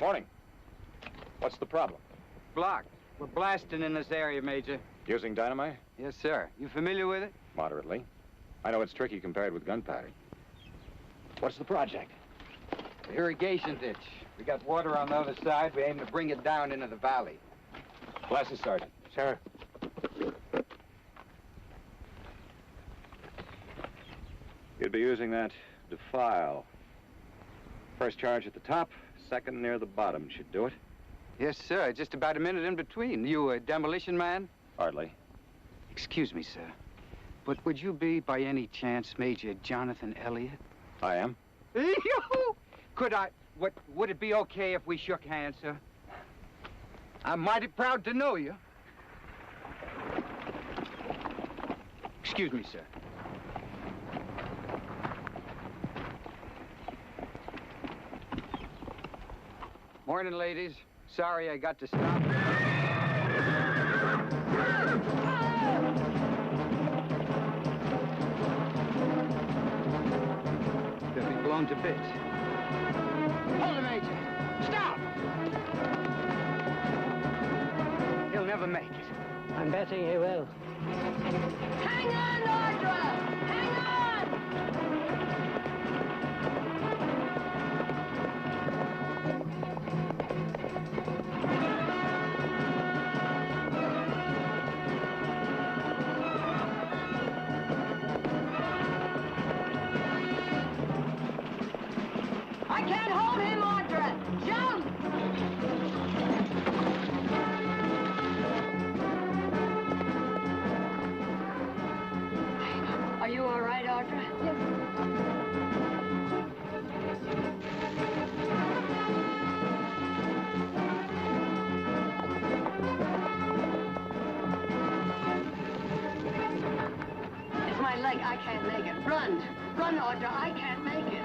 Morning. What's the problem? Blocked. We're blasting in this area, Major. Using dynamite? Yes, sir. You familiar with it? Moderately. I know it's tricky compared with gunpowder. What's the project? Irrigation ditch. We got water on the other side. We aim to bring it down into the valley. Glasses, Sergeant. Sir. You'd be using that defile. First charge at the top, second near the bottom should do it. Yes, sir. Just about a minute in between. You a demolition man? Hardly. Excuse me, sir. But would you be, by any chance, Major Jonathan Elliott? I am. Could I... Would it be okay if we shook hands, sir? I'm mighty proud to know you. Excuse me, sir. Morning, ladies. Sorry I got to stop. They'll be blown to bits. Hold it, Major. Stop! He'll never make it. I'm betting he will. Hang on, Audra! Hang on! I can't hold him, Audra! Jump! Are you all right, Audra? Yes. It's my leg. I can't make it. Run. Run, Audra. I can't make it.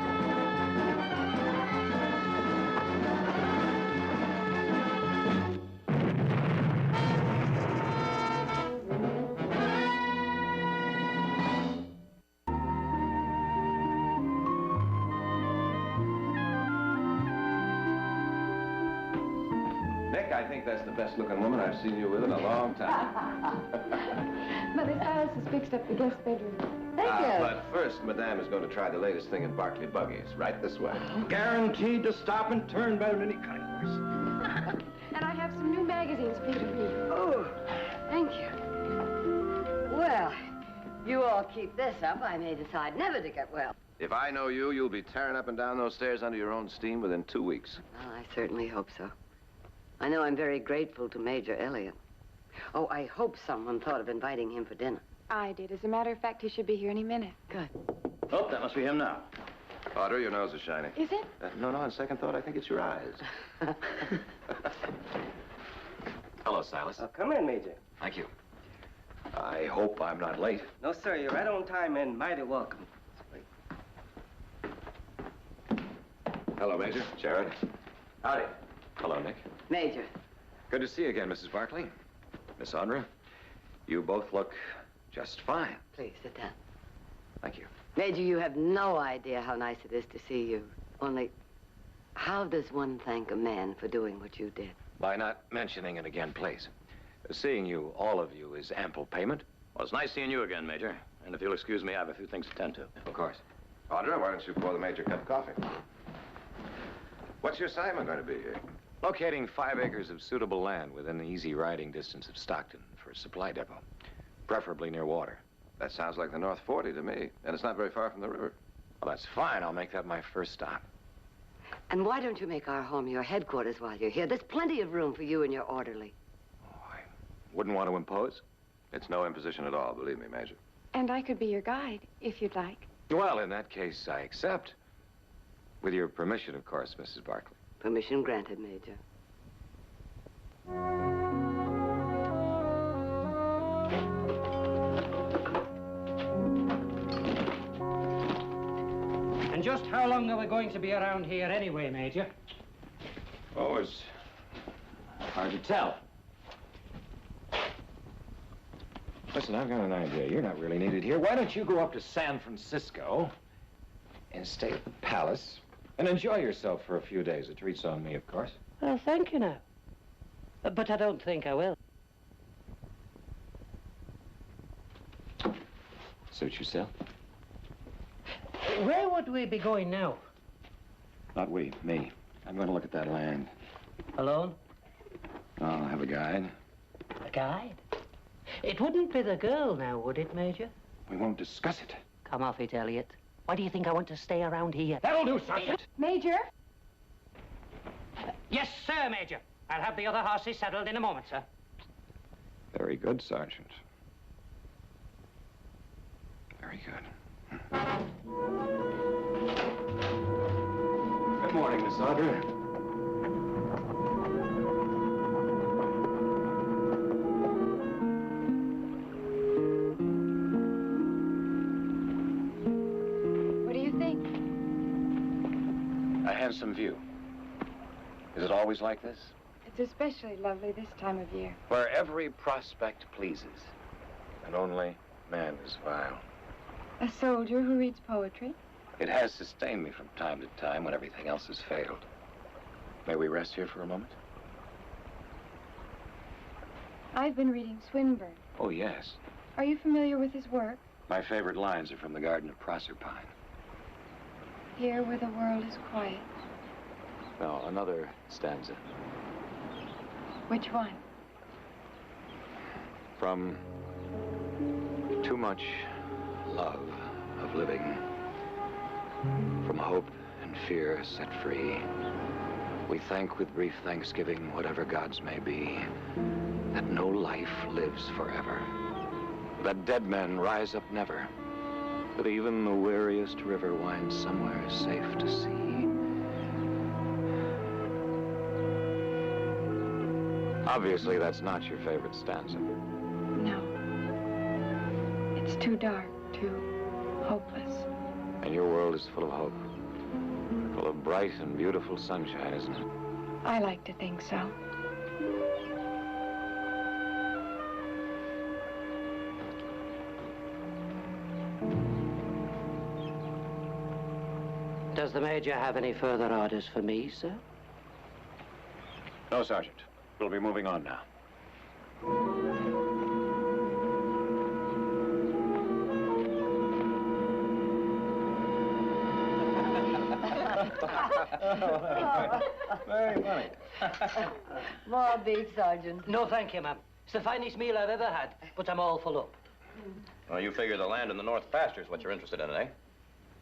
Nick, I think that's the best-looking woman I've seen you with in a long time. Mother, Silas has fixed up the guest bedroom. Thank you. But first, Madame is going to try the latest thing in Barkley buggies. Right this way. Guaranteed to stop and turn better than any cutting horse. And I have some new magazines for you to read. Oh, thank you. Well, you all keep this up, I may decide never to get well. If I know you, you'll be tearing up and down those stairs under your own steam within 2 weeks. Well, I certainly hope so. I know I'm very grateful to Major Elliott. Oh, I hope someone thought of inviting him for dinner. I did. As a matter of fact, he should be here any minute. Good. Oh, that must be him now. Audra, your nose is shiny. Is it? No, on second thought, I think it's your eyes. Hello, Silas. Oh, come in, Major. Thank you. I hope I'm not late. No, sir, you're right on time and mighty welcome. Hello, Major. Jared. Howdy. Hello, Nick. Major. Good to see you again, Mrs. Barkley. Miss Audra, you both look just fine. Please, sit down. Thank you. Major, you have no idea how nice it is to see you. Only, how does one thank a man for doing what you did? By not mentioning it again, please. Seeing you, all of you, is ample payment. Well, it's nice seeing you again, Major. And if you'll excuse me, I have a few things to tend to. Of course. Audra, why don't you pour the Major a cup of coffee? What's your assignment going to be here? Locating 5 acres of suitable land within the easy riding distance of Stockton for a supply depot, preferably near water. That sounds like the North 40 to me, and it's not very far from the river. Well, that's fine. I'll make that my first stop. And why don't you make our home your headquarters while you're here? There's plenty of room for you and your orderly. Oh, I wouldn't want to impose. It's no imposition at all, believe me, Major. And I could be your guide, if you'd like. Well, in that case, I accept. With your permission, of course, Mrs. Barkley. Permission granted, Major. And just how long are we going to be around here anyway, Major? Oh, it's hard to tell. Listen, I've got an idea. You're not really needed here. Why don't you go up to San Francisco and stay at the Palace And enjoy yourself for a few days. The treat's on me, of course. Well, thank you now. But I don't think I will. Suit yourself. Where would we be going now? Not we, me. I'm going to look at that land. Alone? I'll have a guide. A guide? It wouldn't be the girl now, would it, Major? We won't discuss it. Come off it, Elliot. Why do you think I want to stay around here? That'll do, Sergeant. Major? Yes, sir, Major. I'll have the other horses settled in a moment, sir. Very good, Sergeant. Very good. Good morning, Miss Audrey. What do you think? A handsome view. Is it always like this? It's especially lovely this time of year. Where every prospect pleases, and only man is vile. A soldier who reads poetry? It has sustained me from time to time when everything else has failed. May we rest here for a moment? I've been reading Swinburne. Oh, yes. Are you familiar with his work? My favorite lines are from the Garden of Proserpine. Here where the world is quiet. No, another stanza. Which one? From too much love of living, from hope and fear set free, we thank with brief thanksgiving whatever gods may be, that no life lives forever, that dead men rise up never, that even the weariest river winds somewhere safe to sea. Obviously, that's not your favorite stanza. No. It's too dark, too hopeless. And your world is full of hope. Full of bright and beautiful sunshine, isn't it? I like to think so. Does the Major have any further orders for me, sir? No, Sergeant. We'll be moving on now. Very funny. More beef, Sergeant. No, thank you, ma'am. It's the finest meal I've ever had, but I'm all full up. Well, you figure the land in the North pasture is what you're interested in, eh?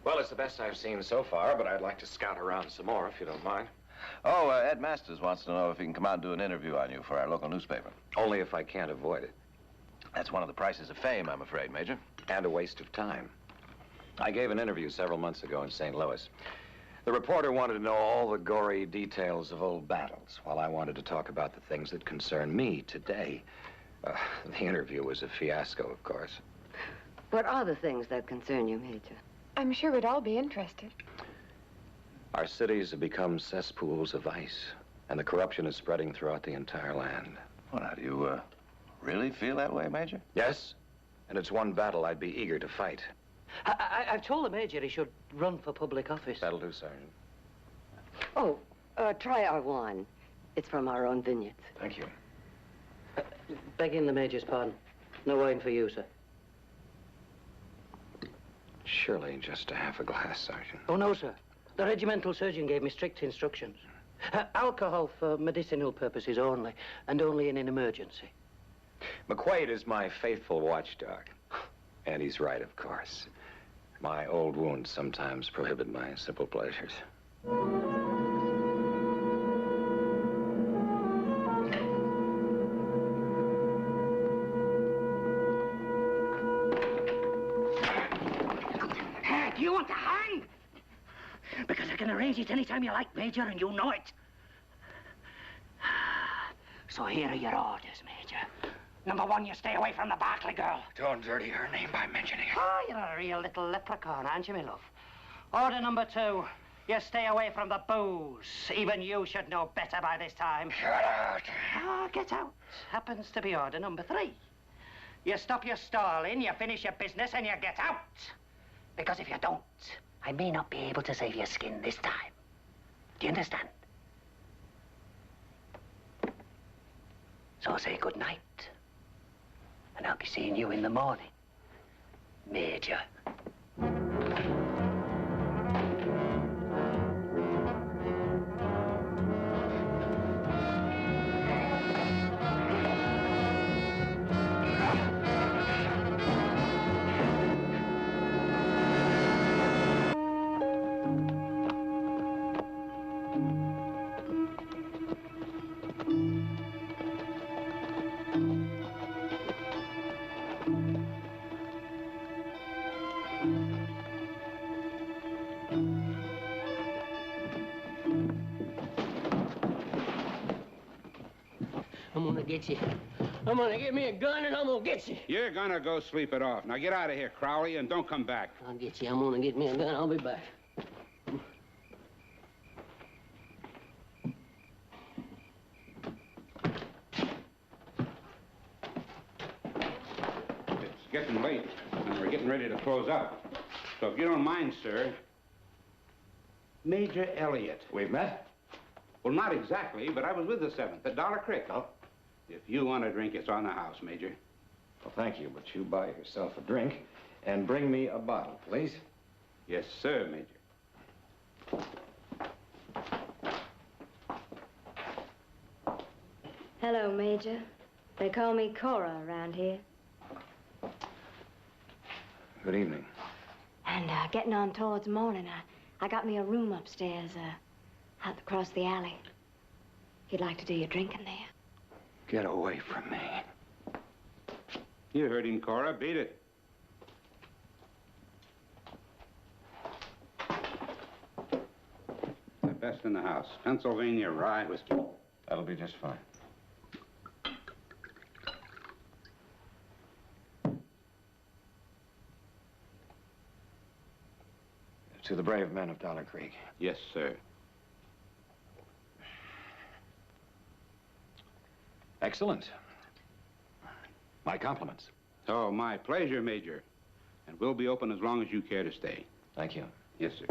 Well, it's the best I've seen so far, but I'd like to scout around some more, if you don't mind. Oh, Ed Masters wants to know if he can come out and do an interview on you for our local newspaper. Only if I can't avoid it. That's one of the prices of fame, I'm afraid, Major. And a waste of time. I gave an interview several months ago in St. Louis. The reporter wanted to know all the gory details of old battles, while I wanted to talk about the things that concern me today. The interview was a fiasco, of course. What are the things that concern you, Major? I'm sure we'd all be interested. Our cities have become cesspools of ice, and the corruption is spreading throughout the entire land. Well, now, do you really feel that way, Major? Yes, and it's one battle I'd be eager to fight. I've told the Major he should run for public office. That'll do, Sergeant. Oh, try our wine. It's from our own vineyards. Thank you. Begging the Major's pardon. No wine for you, sir. Surely just a half a glass, Sergeant. Oh, no, sir. The regimental surgeon gave me strict instructions. Alcohol for medicinal purposes only, and only in an emergency. McQuaid is my faithful watchdog. And he's right, of course. My old wounds sometimes prohibit my simple pleasures. Do you want to hang? Because I can arrange it any time you like, Major, and you know it. So here are your orders, Major. Number one, you stay away from the Barkley girl. Don't dirty her name by mentioning it. Oh, you're a real little leprechaun, aren't you, my love? Order number two, you stay away from the booze. Even you should know better by this time. Get out. Oh, get out. Happens to be order number three. You stop your stalling, you finish your business, and you get out. Because if you don't, I may not be able to save your skin this time. Do you understand? So say good night. And I'll be seeing you in the morning, Major. I'm gonna get you. I'm gonna get me a gun and I'm gonna get you. You're gonna go sleep it off. Now get out of here, Crowley, and don't come back. I'll get you. I'm gonna get me a gun. I'll be back. It's getting late, and we're getting ready to close up. So if you don't mind, sir, Major Elliott. We've met? Well, not exactly, but I was with the 7th at Dollar Creek. Oh. If you want a drink, it's on the house, Major. Well, thank you, but you buy yourself a drink and bring me a bottle, please. Yes, sir, Major. Hello, Major. They call me Cora around here. Good evening. And getting on towards morning, I got me a room upstairs, out across the alley. If you'd like to do your drinking there. Get away from me. You heard him, Cora. Beat it. The best in the house. Pennsylvania rye whiskey. That'll be just fine. To the brave men of Dollar Creek. Yes, sir. Excellent. My compliments. Oh, my pleasure, Major. And we'll be open as long as you care to stay. Thank you. Yes, sir.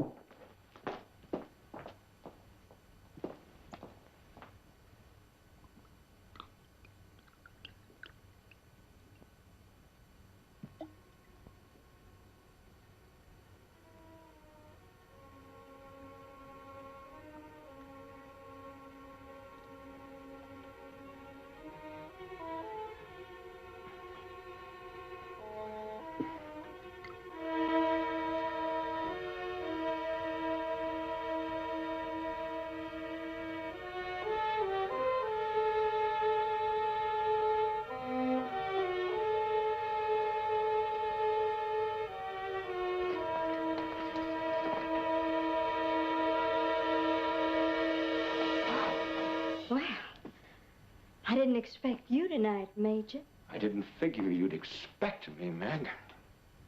I didn't expect you tonight, Major. I didn't figure you'd expect me, Meg.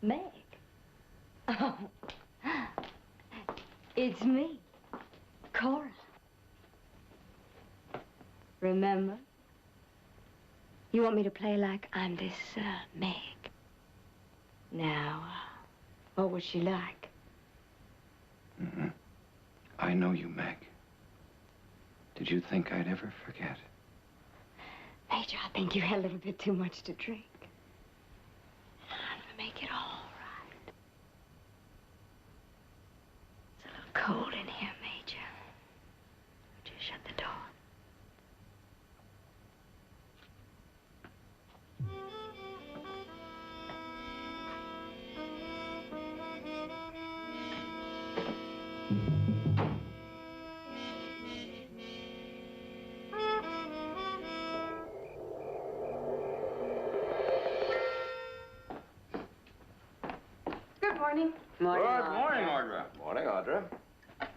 Meg? Oh, it's me, Cora. Remember? You want me to play like I'm this, Meg. Now, what was she like? Mm-hmm. I know you, Meg. Did you think I'd ever forget? Major, I think you had a little bit too much to drink. I'm gonna make it all right. It's a little cold in here, Major. Would you shut the door? Morning. Morning. Good morning, Audra. Morning, Audra.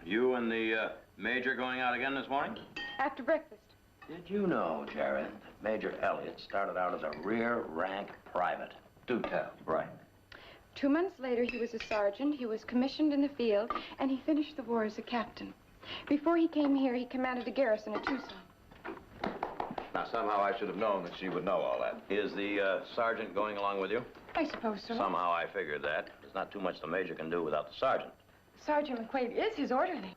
You and the Major going out again this morning? After breakfast. Did you know, Jared, that Major Elliott started out as a rear-rank private? Do tell. Right. 2 months later, he was a sergeant, he was commissioned in the field, and he finished the war as a captain. Before he came here, he commanded a garrison at Tucson. Now, somehow I should have known that she would know all that. Is the sergeant going along with you? I suppose so. Somehow I figured that. There's not too much the Major can do without the sergeant. Sergeant McQuaid is his orderly.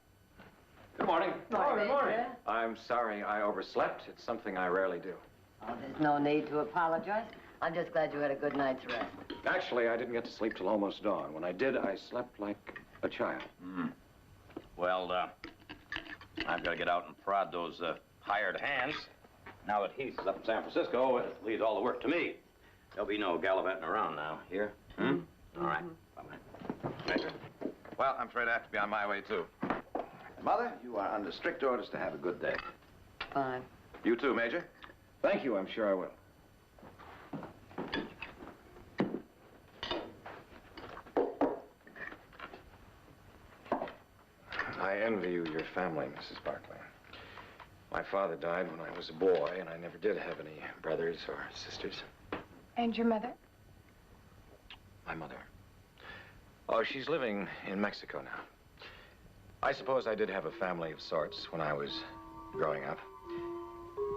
Good morning. Good morning. I'm sorry I overslept. It's something I rarely do. Oh, there's no need to apologize. I'm just glad you had a good night's rest. Actually, I didn't get to sleep till almost dawn. When I did, I slept like a child. Well, I've got to get out and prod those hired hands. Now that Heath is up in San Francisco, it leaves all the work to me. There'll be no gallivanting around now. Here? All right. Bye-bye. Major. Well, I'm afraid I have to be on my way, too. Mother, you are under strict orders to have a good day. Fine. You too, Major. Thank you. I'm sure I will. I envy you your family, Mrs. Barkley. My father died when I was a boy, and I never did have any brothers or sisters. And your mother? My mother. Oh, she's living in Mexico now. I suppose I did have a family of sorts when I was growing up.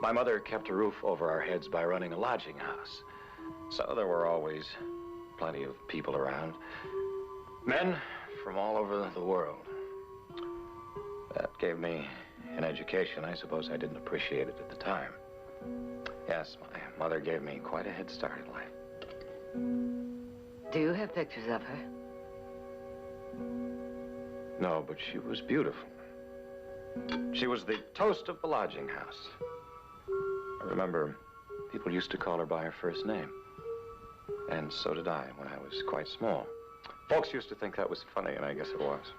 My mother kept a roof over our heads by running a lodging house. So there were always plenty of people around. Men from all over the world. That gave me an education. I suppose I didn't appreciate it at the time. Yes, my mother gave me quite a head start in life. Do you have pictures of her? No, but she was beautiful. She was the toast of the lodging house. I remember people used to call her by her first name. And so did I when I was quite small. Folks used to think that was funny, and I guess it was.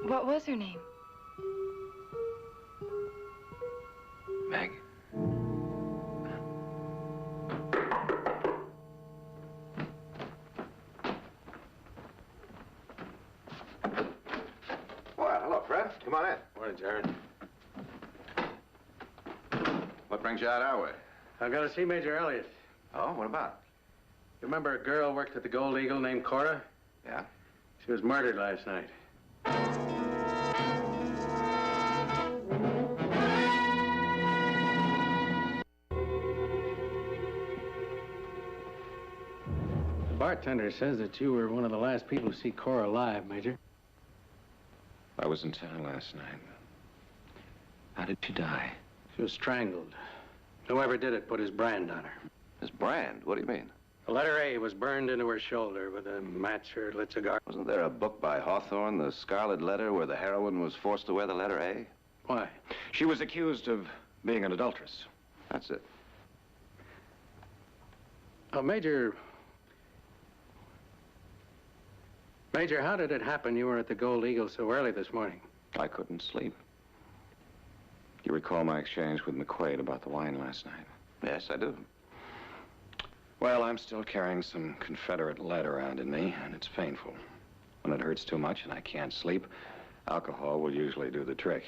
What was her name? Meg. Well, hello, Fred. Come on in. Morning, Jared. What brings you out our way? I've got to see Major Elliott. Oh, what about? You remember a girl worked at the Gold Eagle named Cora? Yeah? She was murdered last night. The bartender says that you were one of the last people to see Cora alive, Major. I was in town last night. How did she die? She was strangled. Whoever did it put his brand on her. His brand? What do you mean? The letter A was burned into her shoulder with a match or lit cigar. Wasn't there a book by Hawthorne, The Scarlet Letter, where the heroine was forced to wear the letter A? Why? She was accused of being an adulteress. That's it. Oh, Major, how did it happen you were at the Gold Eagle so early this morning? I couldn't sleep. You recall my exchange with McQuaid about the wine last night? Yes, I do. Well, I'm still carrying some Confederate lead around in me, and it's painful. When it hurts too much and I can't sleep, alcohol will usually do the trick.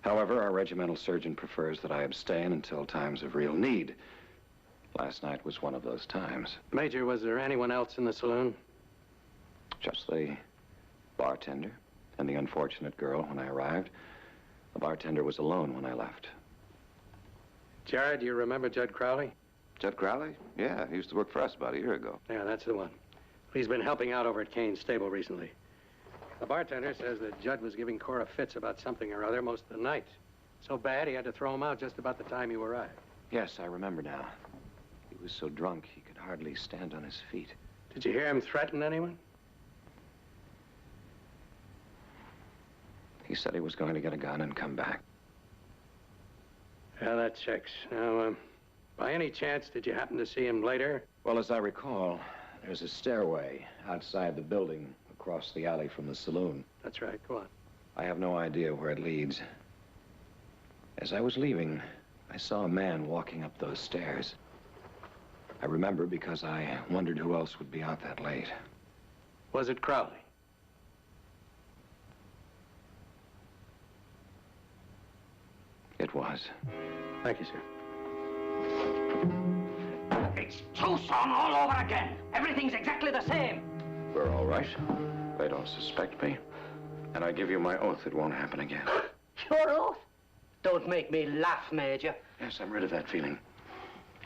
However, our regimental surgeon prefers that I abstain until times of real need. Last night was one of those times. Major, was there anyone else in the saloon? Just the bartender and the unfortunate girl when I arrived. The bartender was alone when I left. Jared, do you remember Judd Crowley? Judd Crowley? Yeah, he used to work for us about a year ago. Yeah, that's the one. He's been helping out over at Kane's stable recently. The bartender says that Judd was giving Cora fits about something or other most of the night. So bad he had to throw him out just about the time you arrived. Yes, I remember now. He was so drunk he could hardly stand on his feet. Did you hear him threaten anyone? He said he was going to get a gun and come back. Yeah, that checks. Now, by any chance, did you happen to see him later? Well, as I recall, there's a stairway outside the building across the alley from the saloon. That's right. Go on. I have no idea where it leads. As I was leaving, I saw a man walking up those stairs. I remember because I wondered who else would be out that late. Was it Crowley? It was. Thank you, sir. It's Tucson all over again. Everything's exactly the same. We're all right. They don't suspect me. And I give you my oath it won't happen again. Your oath? Don't make me laugh, Major. Yes, I'm rid of that feeling.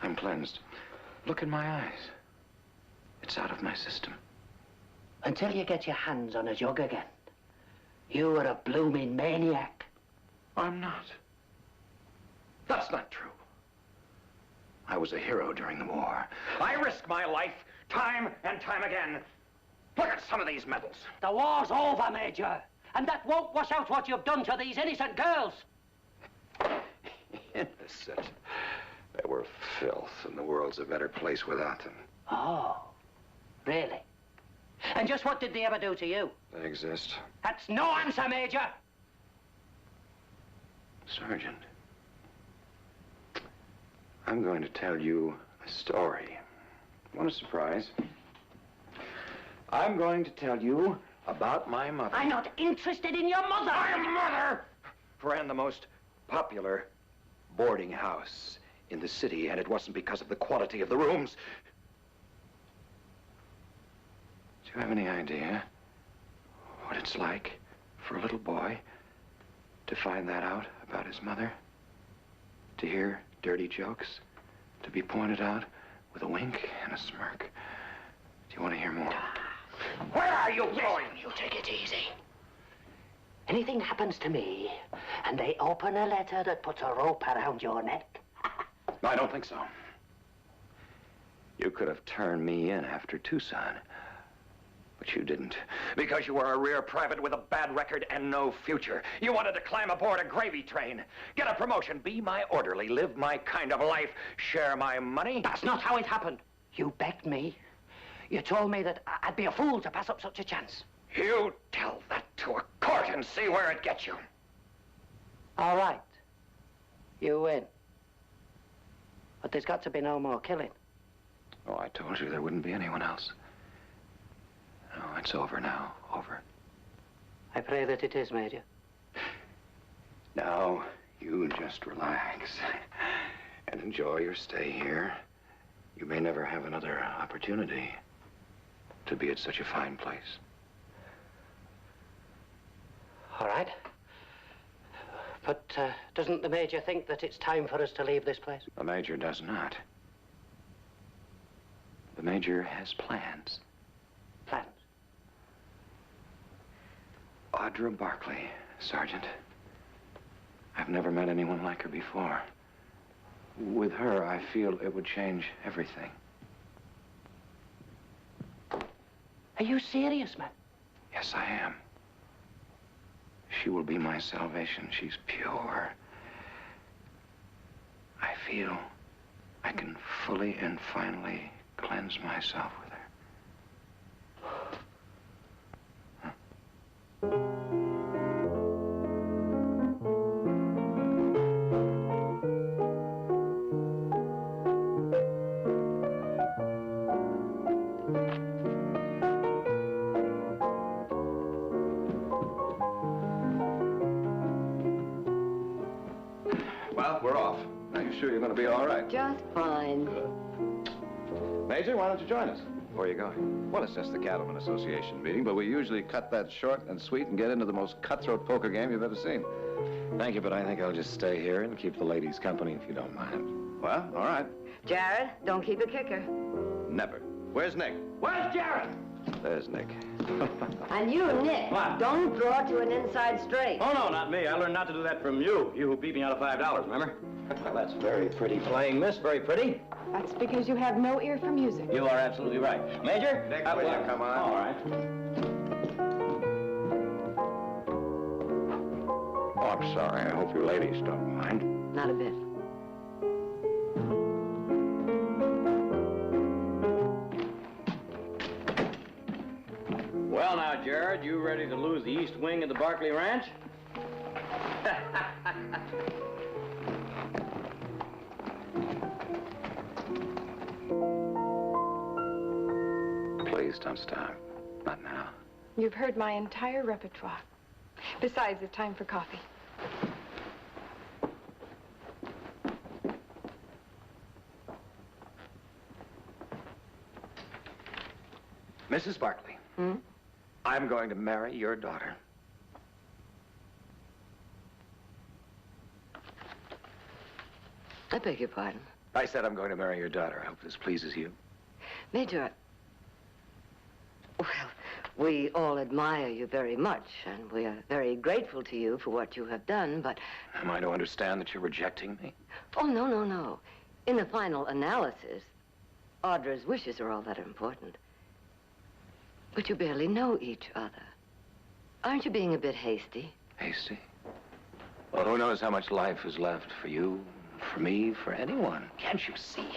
I'm cleansed. Look in my eyes. It's out of my system. Until you get your hands on a jug again. You were a blooming maniac. I'm not. That's not true. I was a hero during the war. I risked my life time and time again. Look at some of these medals. The war's over, Major. And that won't wash out what you've done to these innocent girls. Innocent. They were filth, and the world's a better place without them. Oh, really? And just what did they ever do to you? They exist. That's no answer, Major. Sergeant, I'm going to tell you a story. Want a surprise? I'm going to tell you about my mother. I'm not interested in your mother. My mother ran the most popular boarding house in the city, and it wasn't because of the quality of the rooms. Do you have any idea what it's like for a little boy to find that out about his mother? To hear dirty jokes? To be pointed out with a wink and a smirk? Do you want to hear more? Where are you going? You take it easy. Anything happens to me, and they open a letter that puts a rope around your neck? I don't think so. You could have turned me in after Tucson, but you didn't. Because you were a rear private with a bad record and no future. You wanted to climb aboard a gravy train, get a promotion, be my orderly, live my kind of life, share my money. That's not how it happened. You begged me. You told me that I'd be a fool to pass up such a chance. You tell that to a court and see where it gets you. All right. You win. But there's got to be no more killing. Oh, I told you there wouldn't be anyone else. No, it's over now. Over. I pray that it is, Major. Now, you just relax and enjoy your stay here. You may never have another opportunity to be at such a fine place. All right. But doesn't the Major think that it's time for us to leave this place? The Major does not. The Major has plans. Plans? Audra Barkley, Sergeant. I've never met anyone like her before. With her, I feel it would change everything. Are you serious, man? Yes, I am. She will be my salvation. She's pure. I feel I can fully and finally cleanse myself with her. Well, we're off. Are you sure you're going to be all right? Just fine. Good. Major, why don't you join us? Where are you going? Well, it's just the Cattlemen Association meeting, but we usually cut that short and sweet and get into the most cutthroat poker game you've ever seen. Thank you, but I think I'll just stay here and keep the ladies company if you don't mind. Well, all right. Jared, don't keep a kicker. Never. Where's Nick? Where's Jared? There's Nick. And you, Nick, What? don't draw to an inside straight. Oh, no, not me. I learned not to do that from you. You who beat me out of $5, remember? Well, that's very pretty playing, miss. Very pretty. That's because you have no ear for music. You are absolutely right. Major? Nick, how will about you come on? All right. Oh, I'm sorry. I hope you ladies don't mind. Not a bit. Well, now, Jared, you ready to lose the east wing of the Barkley Ranch? Please don't stop. Not now. You've heard my entire repertoire. Besides, it's time for coffee. Mrs. Barkley. Hmm? I'm going to marry your daughter. I beg your pardon. I said I'm going to marry your daughter. I hope this pleases you. Major, well, We all admire you very much, and we are very grateful to you for what you have done, but... Am I to understand that you're rejecting me? Oh, no, no, no. In the final analysis, Audra's wishes are all that important. But you barely know each other. Aren't you being a bit hasty? Hasty? Well, who knows how much life is left for you, for me, for anyone? Can't you see?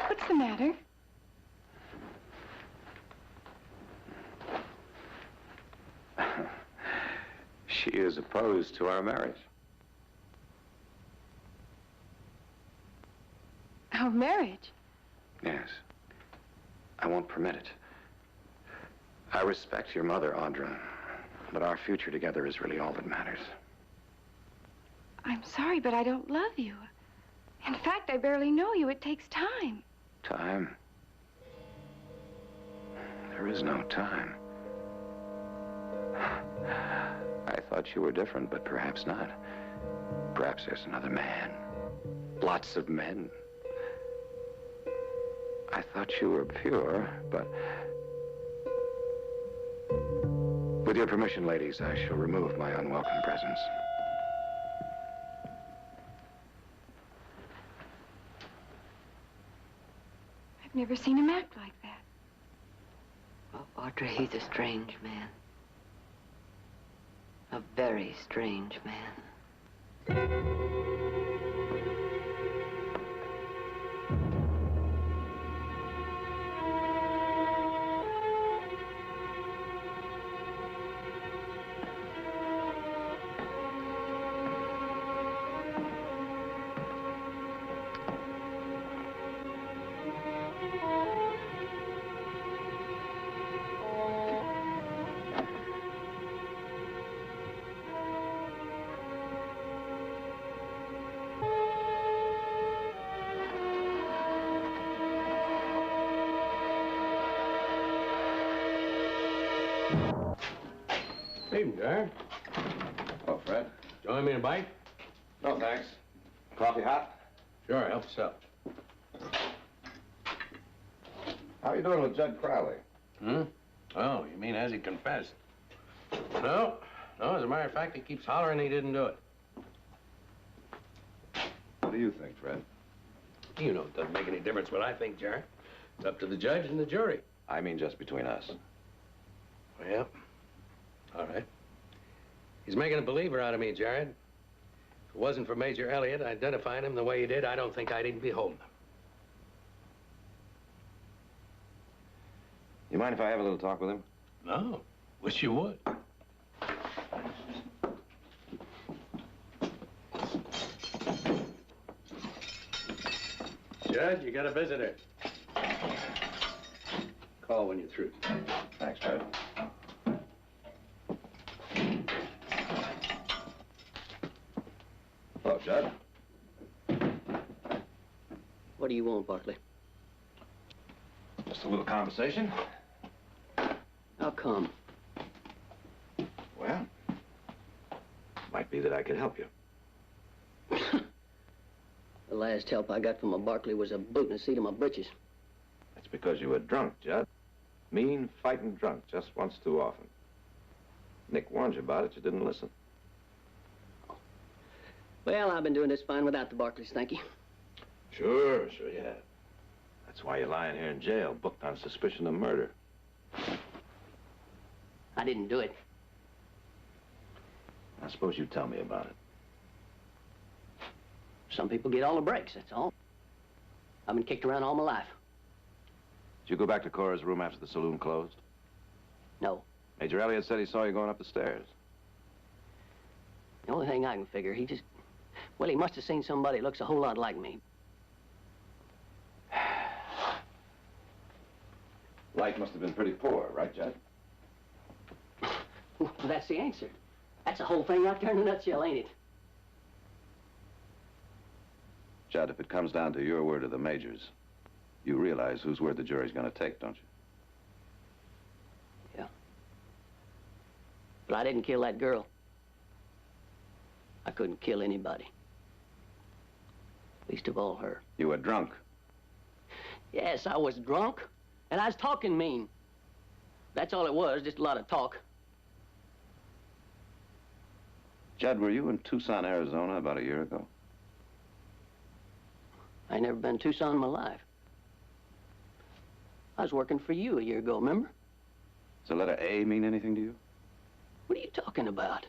What's the matter? She is opposed to our marriage. Our marriage? Yes. I won't permit it. I respect your mother, Audra, but our future together is really all that matters. I'm sorry, but I don't love you. In fact, I barely know you. It takes time. Time? There is no time. I thought you were different, but perhaps not. Perhaps there's another man. Lots of men. I thought you were pure, but... With your permission, ladies, I shall remove my unwelcome presence. I've never seen him act like that. Oh, Audra, he's a strange man. A very strange man. Evening, Jared. Oh, Fred. Join me in a bite? No, thanks. Coffee hot? Sure, help yourself. How are you doing with Judd Crowley? Hmm? Oh, you mean has he confessed? No. No, as a matter of fact, he keeps hollering he didn't do it. What do you think, Fred? You know, it doesn't make any difference what I think, Jared. It's up to the judge and the jury. I mean just between us. Well, all right. He's making a believer out of me, Jared. If it wasn't for Major Elliott identifying him the way he did, I don't think I'd even be home. You mind if I have a little talk with him? No. Wish you would. Judge, you got a visitor. Call when you're through. Thanks, Fred. Hello, Judd. What do you want, Barkley? Just a little conversation. How come? Well, might be that I could help you. The last help I got from a Barkley was a boot and a seat of my britches. That's because you were drunk, Judd. Mean, fighting drunk just once too often. Nick warned you about it. You didn't listen. Well, I've been doing this fine without the Barkleys, thank you. Sure you have. That's why you're lying here in jail, booked on suspicion of murder. I didn't do it. I suppose you tell me about it. Some people get all the breaks, that's all. I've been kicked around all my life. Did you go back to Cora's room after the saloon closed? No. Major Elliott said he saw you going up the stairs. The only thing I can figure, he just... Well, he must have seen somebody that looks a whole lot like me. Life must have been pretty poor, right, Judd? Well, that's the answer. That's the whole thing right there in a nutshell, ain't it? Judd, if it comes down to your word or the Major's, you realize whose word the jury's going to take, don't you? Yeah. But I didn't kill that girl. I couldn't kill anybody. Least of all her. You were drunk. Yes, I was drunk, and I was talking mean. That's all it was, just a lot of talk. Judd, were you in Tucson, Arizona about a year ago? I ain't never been to Tucson in my life. I was working for you a year ago, remember? Does the letter A mean anything to you? What are you talking about?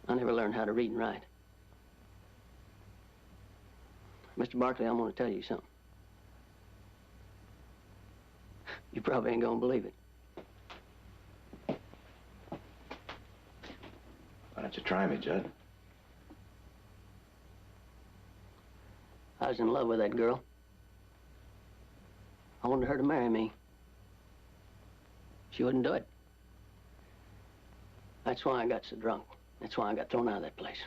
I never learned how to read and write. Mr. Barkley, I'm going to tell you something. You probably ain't going to believe it. Why don't you try me, Judd? I was in love with that girl. I wanted her to marry me. She wouldn't do it. That's why I got so drunk. That's why I got thrown out of that place.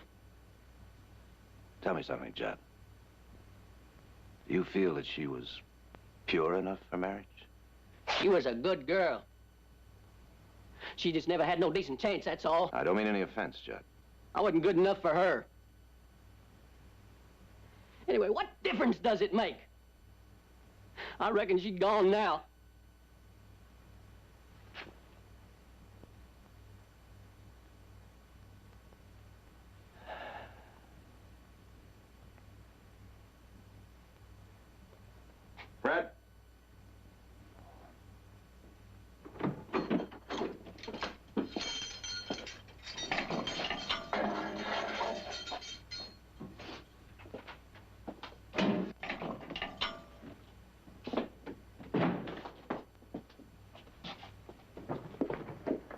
Tell me something, Judd. Do you feel that she was pure enough for marriage? She was a good girl. She just never had no decent chance, that's all. I don't mean any offense, Judd. I wasn't good enough for her. Anyway, what difference does it make? I reckon she's gone now. Fred?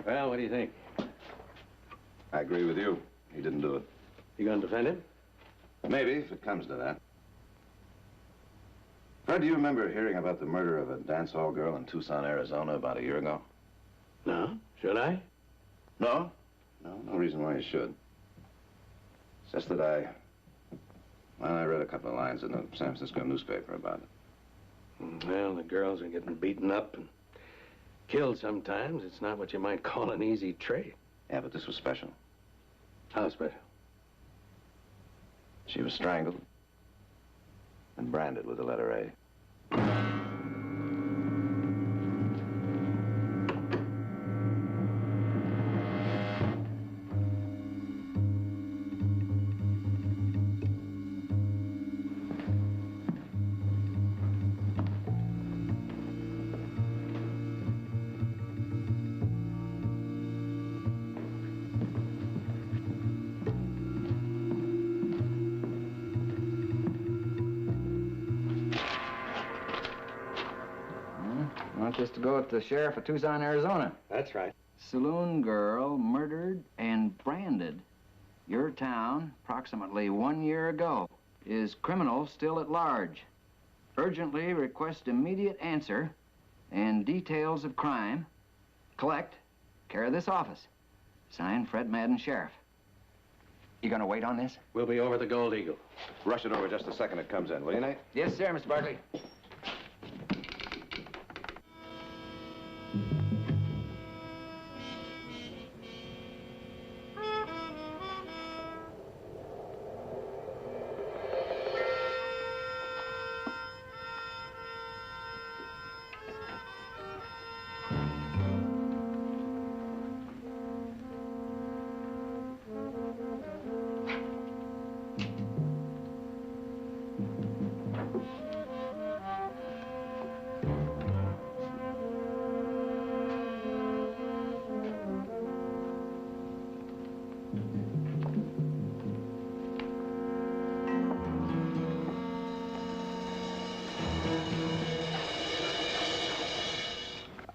Well, what do you think? I agree with you. He didn't do it. You gonna defend him? Maybe, if it comes to that. Fred, do you remember hearing about the murder of a dance hall girl in Tucson, Arizona about a year ago? No. Should I? No? No reason why you should. It's just that I read a couple of lines in the San Francisco newspaper about it. Well, the girls are getting beaten up and killed sometimes. It's not what you might call an easy trade. Yeah, but this was special. How special? She was strangled and branded with the letter A. Want this to go with the sheriff of Tucson, Arizona. That's right. Saloon girl murdered and branded. Your town, approximately 1 year ago, is criminal still at large. Urgently request immediate answer and details of crime. Collect, care of this office. Signed, Fred Madden, Sheriff. You gonna wait on this? We'll be over the Gold Eagle. Rush it over just the second it comes in, will you, Nate? Yes, sir, Mr. Barkley.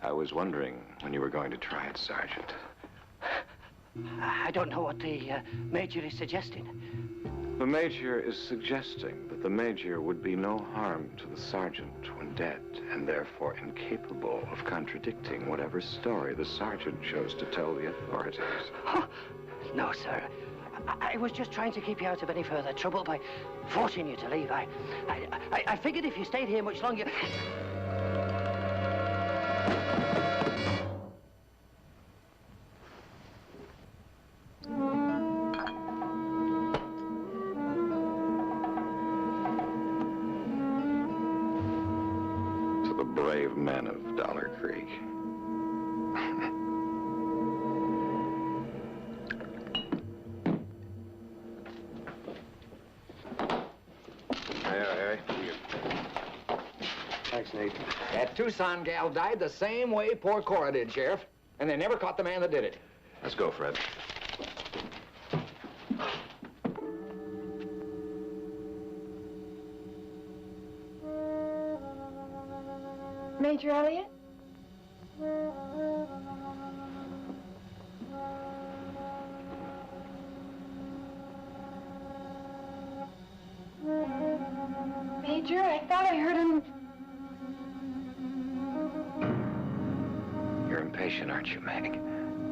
I was wondering when you were going to try it, Sergeant. I don't know what the major is suggesting. The Major is suggesting that the Major would be no harm to the Sergeant when dead, and therefore incapable of contradicting whatever story the Sergeant chose to tell the authorities. Oh, no, sir. I was just trying to keep you out of any further trouble by forcing you to leave. I figured if you stayed here much longer... brave men of Dollar Creek. Harry. Thanks, Nate. That Tucson gal died the same way poor Cora did, Sheriff. And they never caught the man that did it. Let's go, Fred. Major Elliott? Major, I thought I heard him. You're impatient, aren't you, Meg?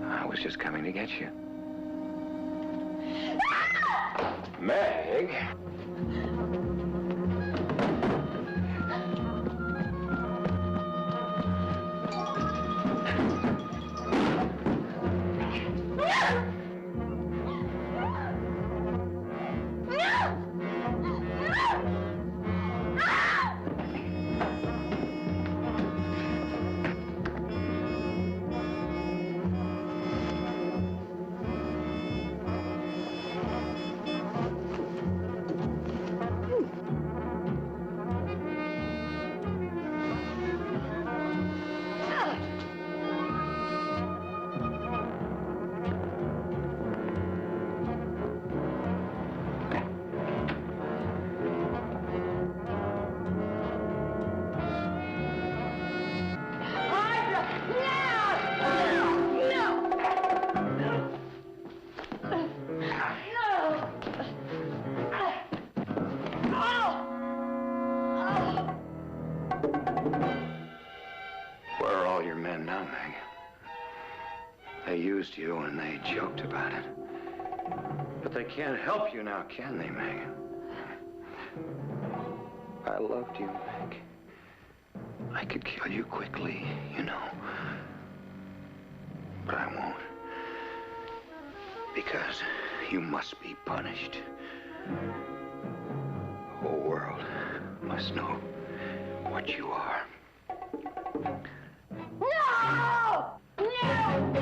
I was just coming to get you. Meg? Where are all your men now, Meg? They used you and they joked about it. But they can't help you now, can they, Meg? I loved you, Meg. I could kill you quickly, you know. But I won't. Because you must be punished. The whole world must know what you are. No! No!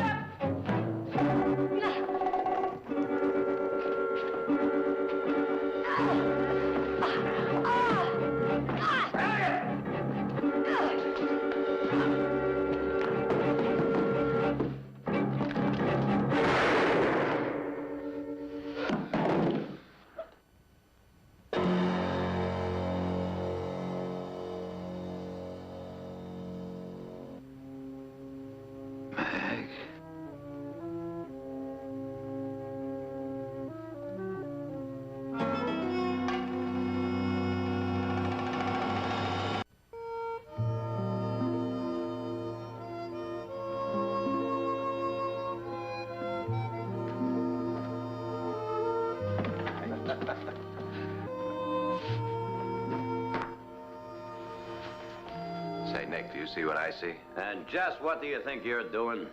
Say, Nick, do you see what I see? And just what do you think you're doing?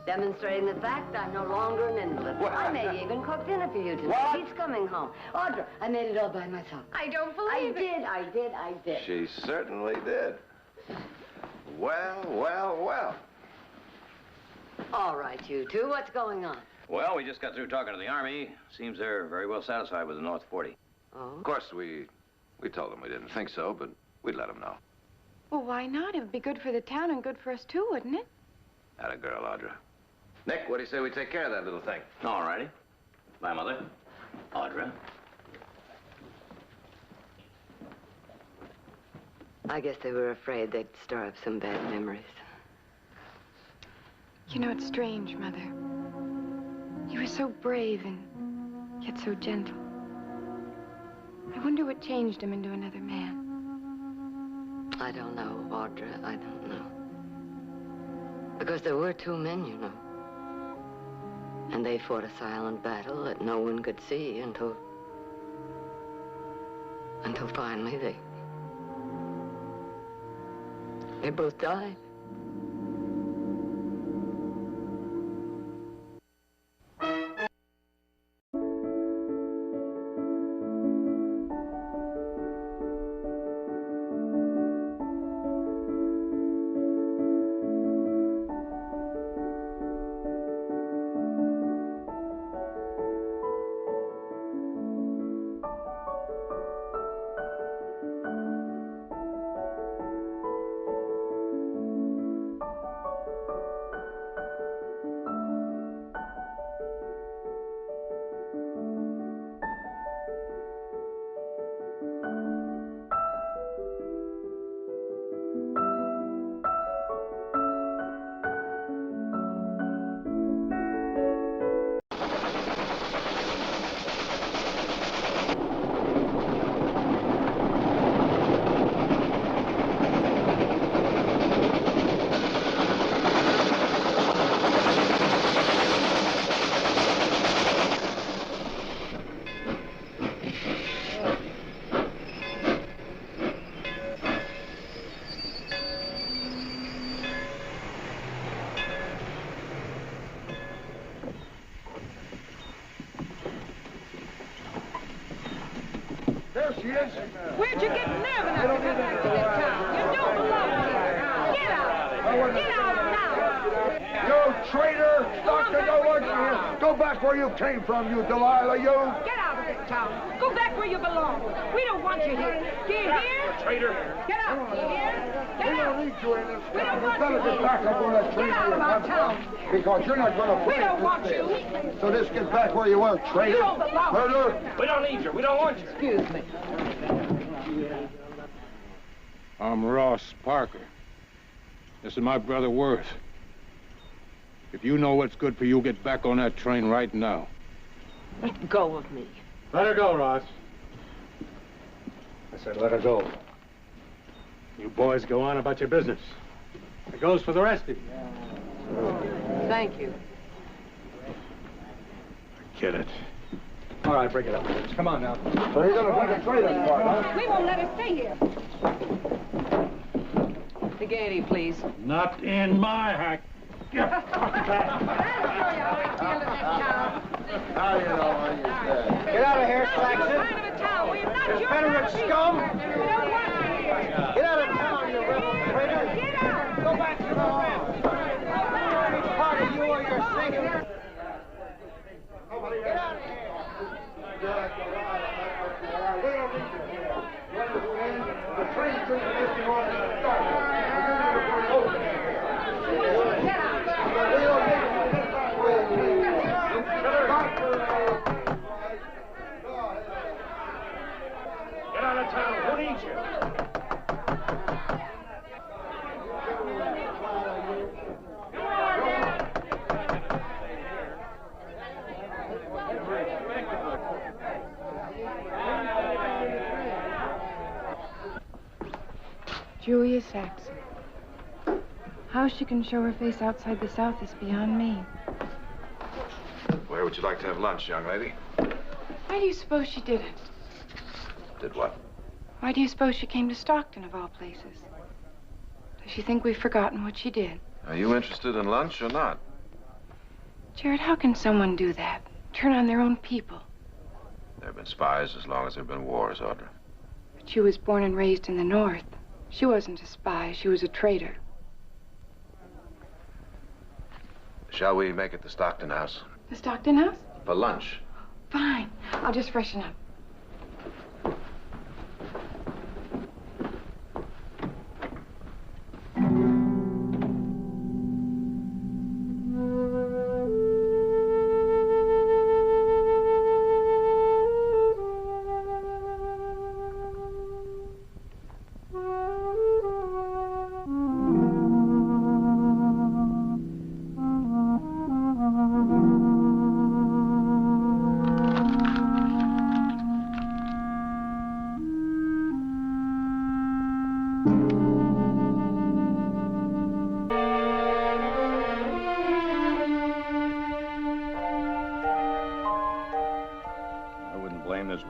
Demonstrating the fact I'm no longer an invalid. I may even cook dinner for you tonight. He's coming home. Audra, I made it all by myself. I don't believe it. I did. She certainly did. Well. All right, you two, what's going on? Well, we just got through talking to the Army. Seems they're very well satisfied with the North 40. Oh? Of course, we told them we didn't think so, but we'd let them know. Well, why not? It would be good for the town and good for us, too, wouldn't it? Atta girl, Audra. Nick, what do you say we take care of that little thing? All righty. Bye, Mother. Audra. I guess they were afraid they'd stir up some bad memories. You know, it's strange, Mother. He was so brave and yet so gentle. I wonder what changed him into another man. I don't know, Audra. I don't know. Because there were two men, you know. And they fought a silent battle that no one could see until finally they both died. she is. Where'd you get nerve enough to come back to this town? You don't belong here. Get out. Get out now. You traitor! Stockton don't want you here. Go back where you came from, you Delilah, you. Get out of this town. Go back where you belong. We don't want you here. Do you hear? Traitor. Get out. Do you hear? Get We out. don't need you in this We don't town. You want better you get here. back up on that train Get out where of you our come town. from, because you're not going to We fight don't this want thing. you. So just get back where you were, traitor. You don't belong. Murderer. We don't need you. We don't want you. Excuse me. I'm Ross Parker. This is my brother Worth. If you know what's good for you, get back on that train right now. Let go of me. Let her go, Ross. I said let her go. You boys go on about your business. It goes for the rest of you. Thank you. Get it. All right, break it up. Come on now. So you're going to take a traitor's part, huh? We won't let her stay here. The gaiety, please. Not in my hack. Now you know what you said. Get out of here, Saxon. Confederate scum. Get out of town, you rebel traitor. Get out. Go back to the men. Part of you or you're sinking. Get out of here. The train's going to get you on the start. You're never going to open it. We don't need you to get back where you came Get out of town. Who needs you? Julia Saxon. How she can show her face outside the South is beyond me. Where would you like to have lunch, young lady? Why do you suppose she did it? Did what? Why do you suppose she came to Stockton, of all places? Does she think we've forgotten what she did? Are you interested in lunch or not? Jared, how can someone do that? Turn on their own people? There have been spies as long as there have been wars, Audra. But she was born and raised in the North. She wasn't a spy. She was a traitor. Shall we make it the Stockton house? The Stockton house? For lunch. Fine. I'll just freshen up.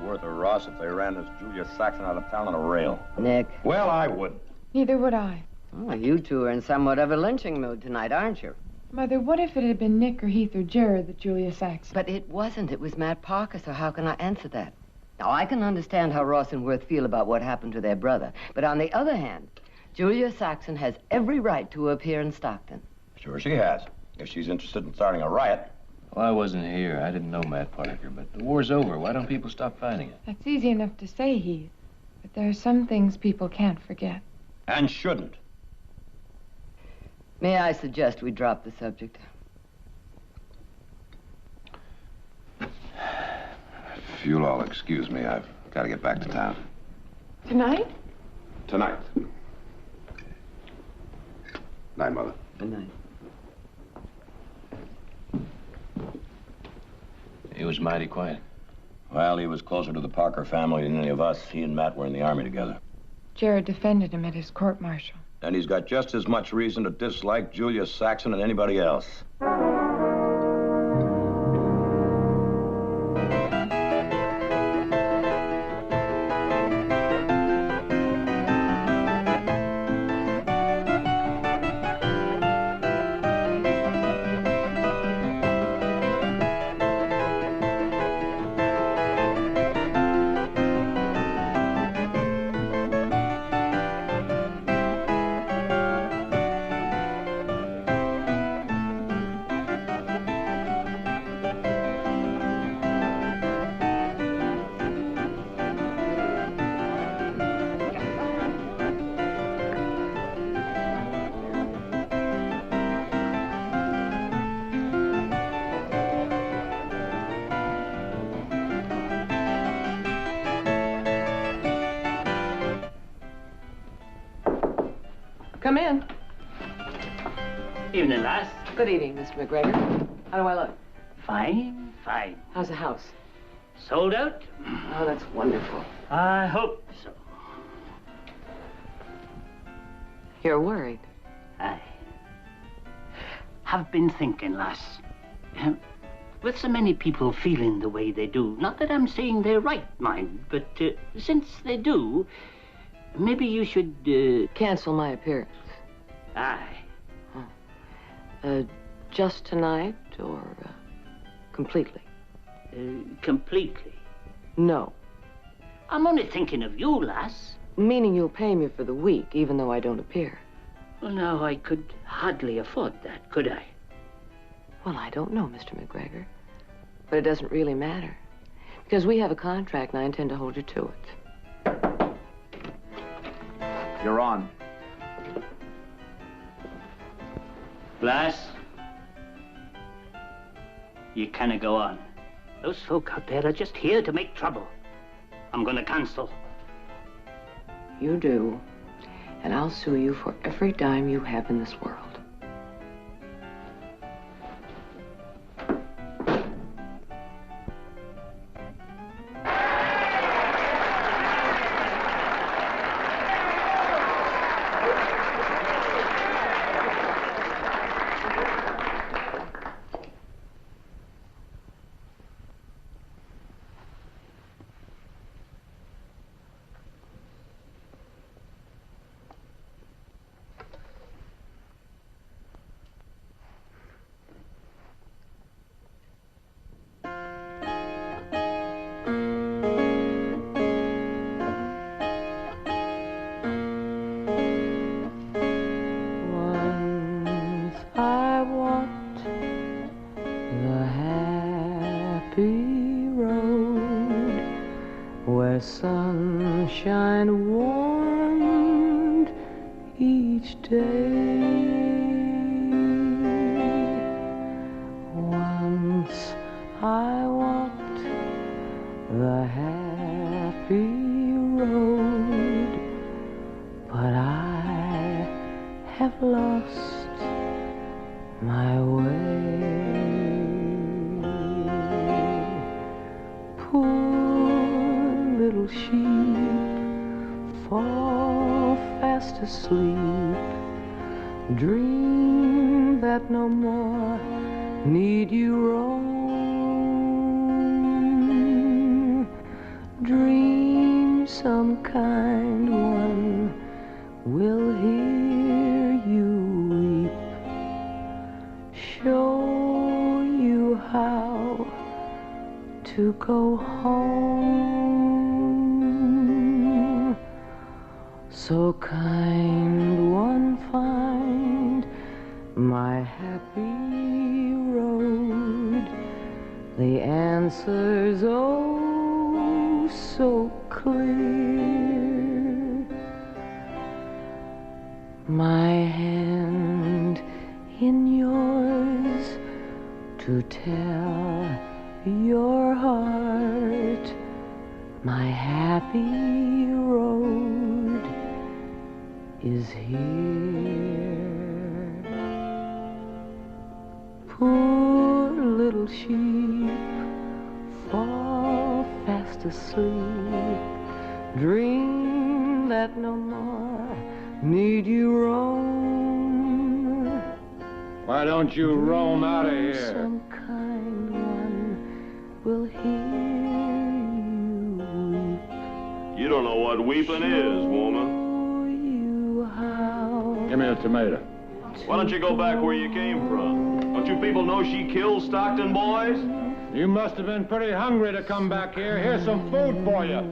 Worth or Ross if they ran this Julia Saxon out of town on a rail. Nick. Well, I wouldn't. Neither would I. Oh, you two are in somewhat of a lynching mood tonight, aren't you? Mother, what if it had been Nick or Heath or Jared that Julia Saxon? But it wasn't. It was Matt Parker, so how can I answer that? Now, I can understand how Ross and Worth feel about what happened to their brother. But on the other hand, Julia Saxon has every right to appear in Stockton. Sure she has. If she's interested in starting a riot. Well, I wasn't here. I didn't know Matt Parker, but the war's over. Why don't people stop fighting it? That's easy enough to say, Heath. But there are some things people can't forget. And shouldn't. May I suggest we drop the subject? If you'll all excuse me, I've got to get back to town. Tonight? Tonight. Night, Mother. Good night. He was mighty quiet. Well, he was closer to the Parker family than any of us. He and Matt were in the Army together. Jared defended him at his court-martial. And he's got just as much reason to dislike Julia Saxon as anybody else. Come in. Evening, lass. Good evening, Mr. McGregor. How do I look? Fine, fine. How's the house? Sold out? Oh, that's wonderful. I hope so. You're worried. I have been thinking, lass. With so many people feeling the way they do, not that I'm saying they're right, mind, but since they do, maybe you should... Cancel my appearance. Aye. Just tonight, or completely? Completely. No. I'm only thinking of you, lass. Meaning you'll pay me for the week, even though I don't appear. Well, now, I could hardly afford that, could I? Well, I don't know, Mr. McGregor. But it doesn't really matter. Because we have a contract, and I intend to hold you to it. You're on. Lass, you cannot go on. Those folk out there are just here to make trouble. I'm gonna cancel. You do. And I'll sue you for every dime you have in this world. Sunshine warmed each day. Once I walked the happy road, but I have lost my way. Poor little sheep, fall fast asleep. Dream that no more need you roam. Dream some kind one will hear you weep, show you how to go home. So kind one find my happy road, the answer's oh so clear. My hand in yours to tell your heart my happy road is here. Poor little sheep, fall fast asleep. Dream that no more need you roam. Why don't you roam out of here? Some kind one will hear you weep. You don't know what weeping is, woman. Give me a tomato. Why don't you go back where you came from? Don't you people know she killed Stockton boys? You must have been pretty hungry to come back here. Here's some food for you.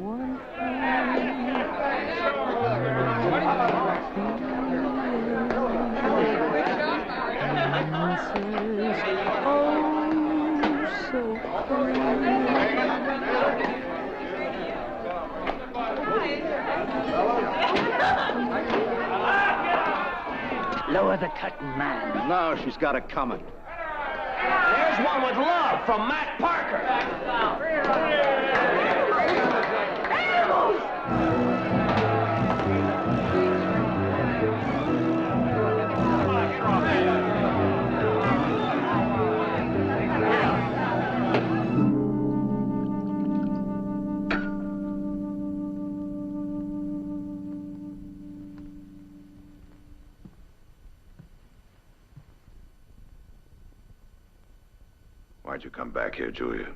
Lower the curtain, man. No, she's got it coming. There's one with love from Matt Parker. Animals! Why'd you come back here, Julia?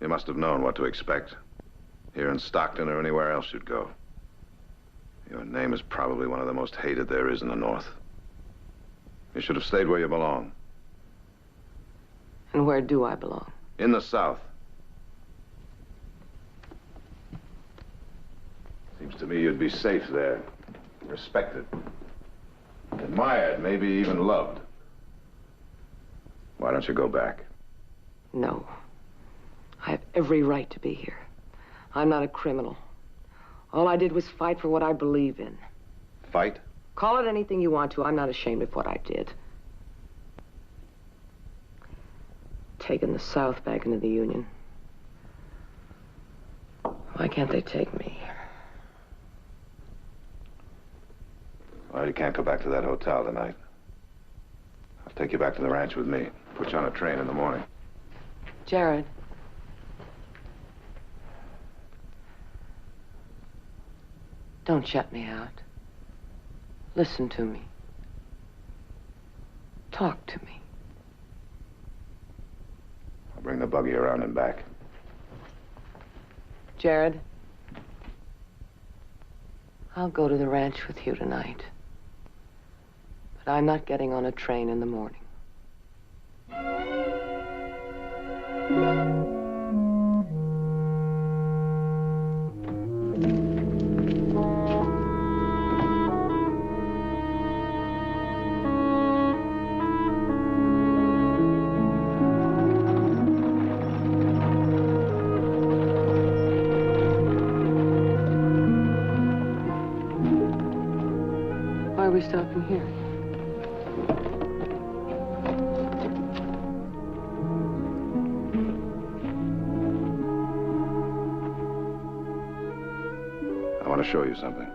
You must have known what to expect. Here in Stockton or anywhere else you'd go. Your name is probably one of the most hated there is in the North. You should have stayed where you belong. And where do I belong? In the South. Seems to me you'd be safe there. Respected. Admired, maybe even loved. Why don't you go back? No. I have every right to be here. I'm not a criminal. All I did was fight for what I believe in. Fight? Call it anything you want to. I'm not ashamed of what I did. Taking the South back into the Union. Why can't they take me? Well, you can't go back to that hotel tonight. I'll take you back to the ranch with me. Put you on a train in the morning. Jared. Don't shut me out. Listen to me. Talk to me. I'll bring the buggy around and back. Jared, I'll go to the ranch with you tonight. But I'm not getting on a train in the morning. Why are we stopping here? I want to show you something.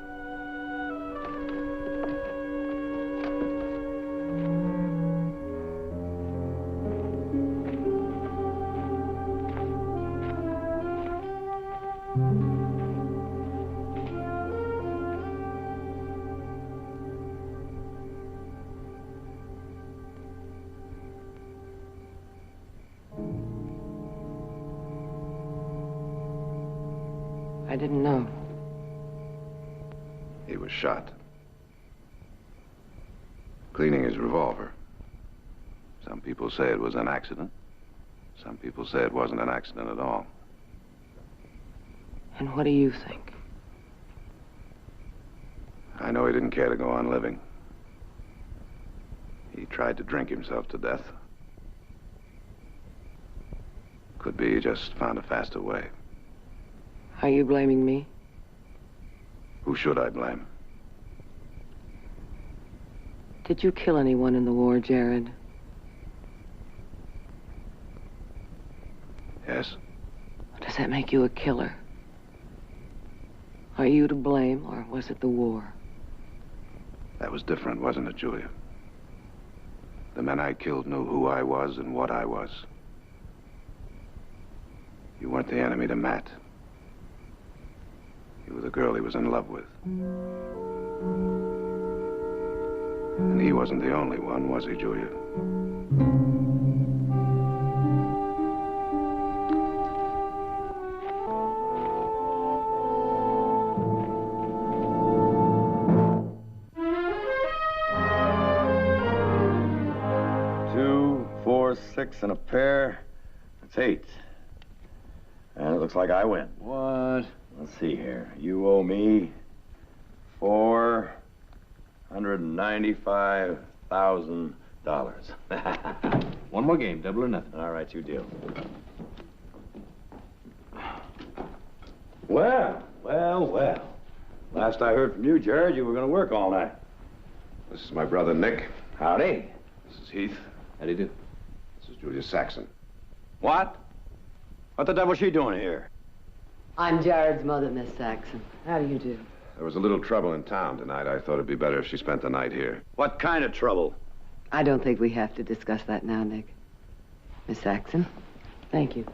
I didn't know. He was shot. Cleaning his revolver. Some people say it was an accident. Some people say it wasn't an accident at all. And what do you think? I know he didn't care to go on living. He tried to drink himself to death. Could be he just found a faster way. Are you blaming me? Who should I blame? Did you kill anyone in the war, Jared? Yes. Does that make you a killer? Are you to blame, or was it the war? That was different, wasn't it, Julia? The men I killed knew who I was and what I was. You weren't the enemy to Matt. You were the girl he was in love with. And he wasn't the only one, was he, Julia? Two, 4, 6, and a pair. That's 8. And it looks like I win. What? Let's see here. You owe me $495,000. One more game, double or nothing. All right, you deal. Well. Last I heard from you, Jared, you were going to work all night. This is my brother, Nick. Howdy. This is Heath. How do you do? This is Julia Saxon. What? What the devil's she doing here? I'm Jared's mother, Miss Saxon. How do you do? There was a little trouble in town tonight. I thought it'd be better if she spent the night here. What kind of trouble? I don't think we have to discuss that now, Nick. Miss Saxon, thank you.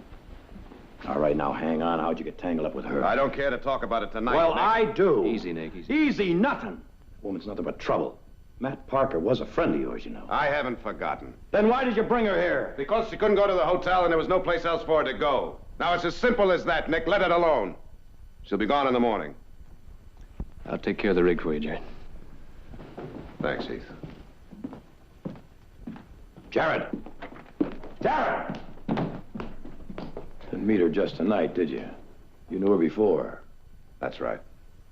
All right, now hang on. How'd you get tangled up with her? I don't care to talk about it tonight, Well, Nick. I do. Easy, Nick, easy. Easy nothing. Woman's nothing but trouble. Matt Parker was a friend of yours, you know. I haven't forgotten. Then why did you bring her here? Because she couldn't go to the hotel and there was no place else for her to go. Now, it's as simple as that, Nick. Let it alone. She'll be gone in the morning. I'll take care of the rig for you, Jared. Thanks, Heath. Jared! Jared! Didn't meet her just tonight, did you? You knew her before. That's right.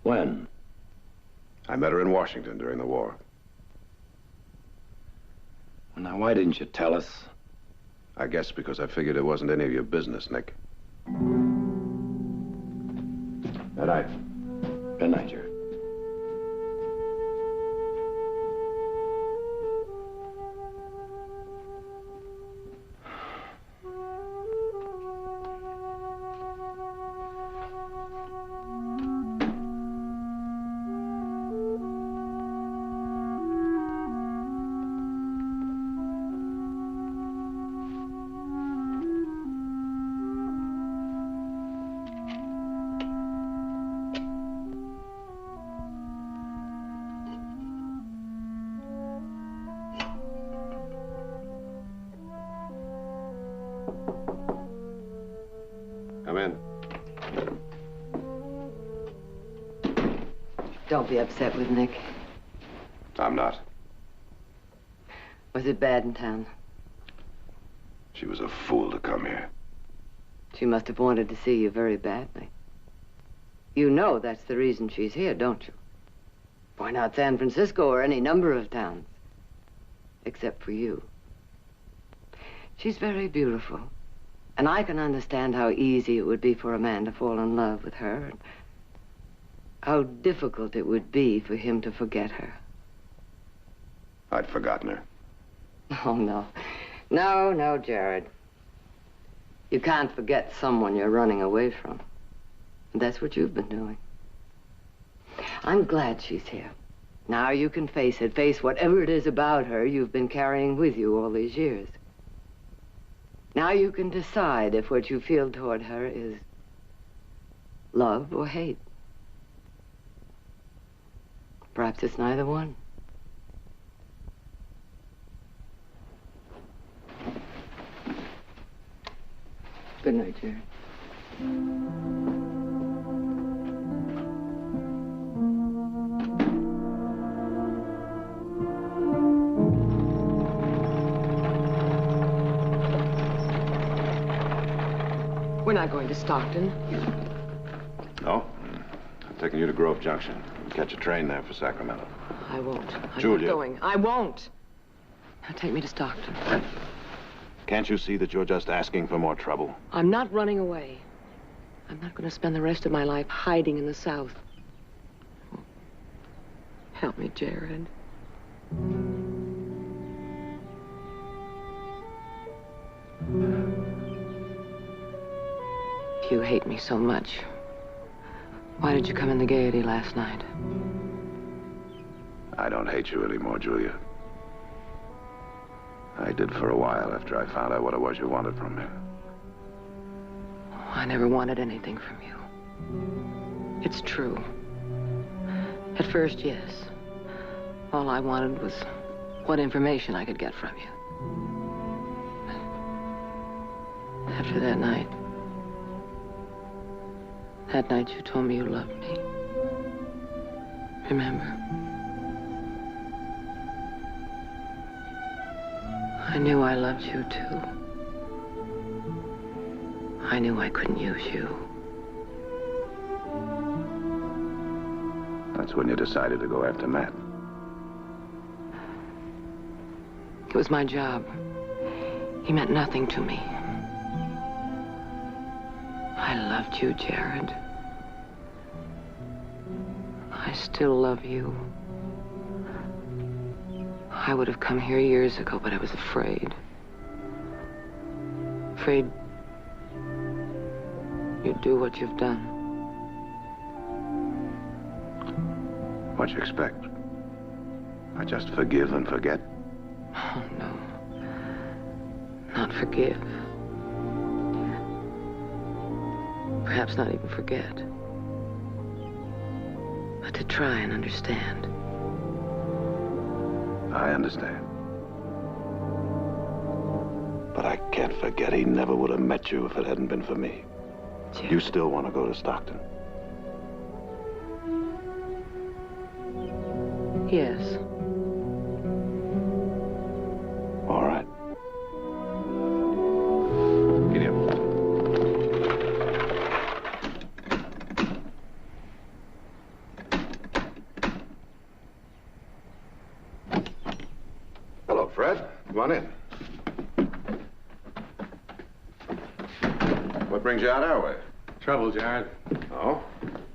When? I met her in Washington during the war. Well, now, why didn't you tell us? I guess because I figured it wasn't any of your business, Nick. Good night. Good night, Jared. Come in. Don't be upset with Nick. I'm not. Was it bad in town? She was a fool to come here. She must have wanted to see you very badly. You know that's the reason she's here, don't you? Why not San Francisco or any number of towns? Except for you. She's very beautiful. And I can understand how easy it would be for a man to fall in love with her, and how difficult it would be for him to forget her. I'd forgotten her. Oh, no. No, Jared. You can't forget someone you're running away from. And that's what you've been doing. I'm glad she's here. Now you can face it. Face whatever it is about her you've been carrying with you all these years. Now you can decide if what you feel toward her is love or hate. Perhaps it's neither one. Good night, Jared. We're not going to Stockton. No? I'm taking you to Grove Junction. We'll catch a train there for Sacramento. I won't. I'm Julia. not going. I won't. Now take me to Stockton. Can't you see that you're just asking for more trouble? I'm not running away. I'm not going to spend the rest of my life hiding in the South. Help me, Jared. If you hate me so much, why did you come in the Gaiety last night? I don't hate you anymore, Julia. I did for a while after I found out what it was you wanted from me. I never wanted anything from you. It's true. At first, yes. All I wanted was what information I could get from you. After that night you told me you loved me. Remember? I knew I loved you, too. I knew I couldn't use you. That's when you decided to go after Matt. It was my job. He meant nothing to me. I loved you, Jared. I still love you. I would have come here years ago, but I was afraid. Afraid you'd do what you've done. What you expect? I just forgive and forget? Oh, no. Not forgive. Perhaps not even forget. But to try and understand. I understand. But I can't forget he never would have met you if it hadn't been for me. Jeff. You still want to go to Stockton? Yes. All right. Get up. Hello, Fred. Come on in. What brings you out our way? Trouble, Jared. Oh?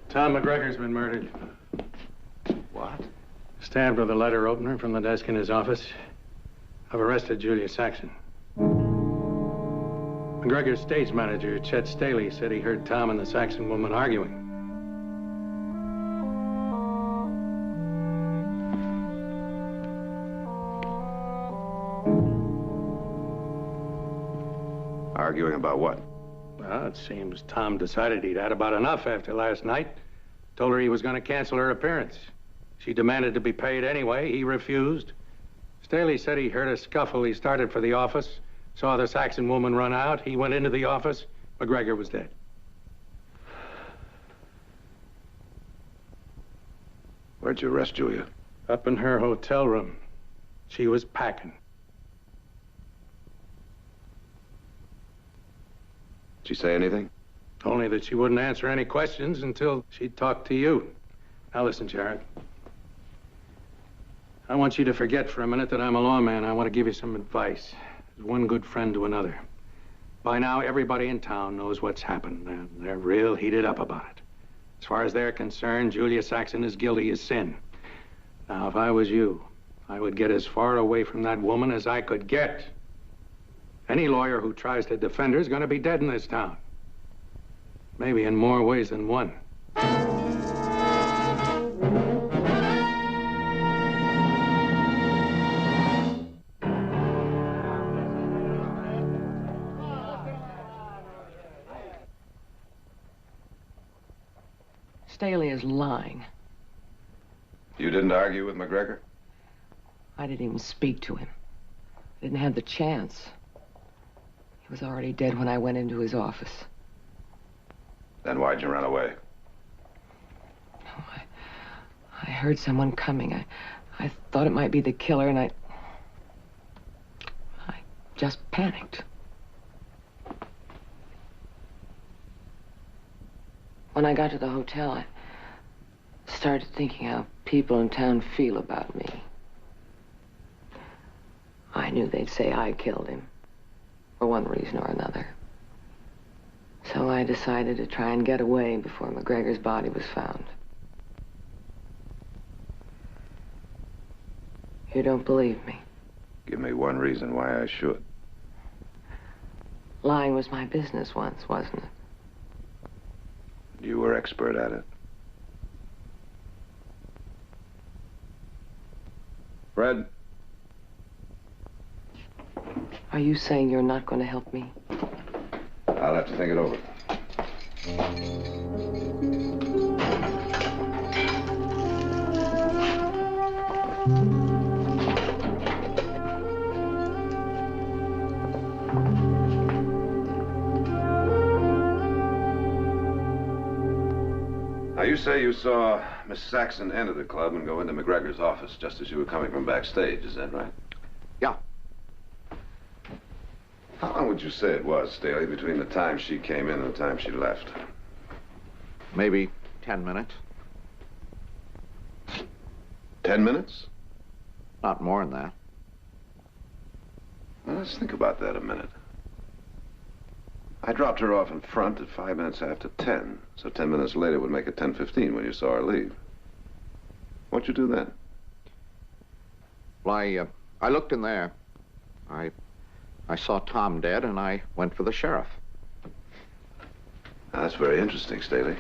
Tom McGregor's been murdered. What? Stabbed with a letter opener from the desk in his office. I've arrested Julia Saxon. McGregor's stage manager, Chet Staley, said he heard Tom and the Saxon woman arguing. Arguing about what? Well, it seems Tom decided he'd had about enough after last night. Told her he was going to cancel her appearance. She demanded to be paid anyway. He refused. Staley said he heard a scuffle. He started for the office, saw the Saxon woman run out. He went into the office. McGregor was dead. Where'd you arrest Julia? Up in her hotel room. She was packing. Did she say anything? Only that she wouldn't answer any questions until she'd talked to you. Now listen, Jared. I want you to forget for a minute that I'm a lawman. I want to give you some advice. As one good friend to another. By now, everybody in town knows what's happened, and they're real heated up about it. As far as they're concerned, Julia Saxon is guilty as sin. Now, if I was you, I would get as far away from that woman as I could get. Any lawyer who tries to defend her is going to be dead in this town. Maybe in more ways than one. Staley is lying. You didn't argue with McGregor? I didn't even speak to him. I didn't have the chance. He was already dead when I went into his office. Then why'd you run away? Oh, I heard someone coming. I thought it might be the killer, and I just panicked. When I got to the hotel, I started thinking how people in town feel about me. I knew they'd say I killed him, for one reason or another. So I decided to try and get away before McGregor's body was found. You don't believe me? Give me one reason why I should. Lying was my business once, wasn't it? You were expert at it. Fred? Are you saying you're not going to help me? I'll have to think it over. Now, you say you saw Miss Saxon enter the club and go into McGregor's office just as you were coming from backstage, is that right? Yeah. How long would you say it was, Staley, between the time she came in and the time she left? Maybe 10 minutes. 10 minutes? Not more than that. Well, let's think about that a minute. I dropped her off in front at 5 minutes after 10, so 10 minutes later would make it 10:15 when you saw her leave. What'd you do then? Well, I looked in there. I saw Tom dead, and I went for the sheriff. Now, that's very interesting, Staley.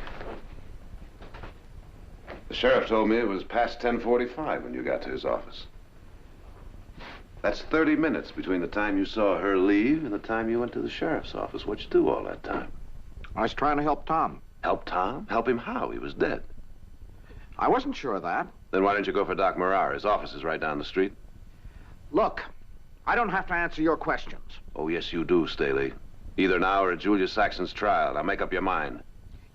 The sheriff told me it was past 10:45 when you got to his office. That's 30 minutes between the time you saw her leave and the time you went to the sheriff's office. What'd you do all that time? I was trying to help Tom. Help Tom? Help him how? He was dead. I wasn't sure of that. Then why didn't you go for Doc Morar? His office is right down the street. Look, I don't have to answer your questions. Oh, yes, you do, Staley. Either now or at Julia Saxon's trial. Now make up your mind.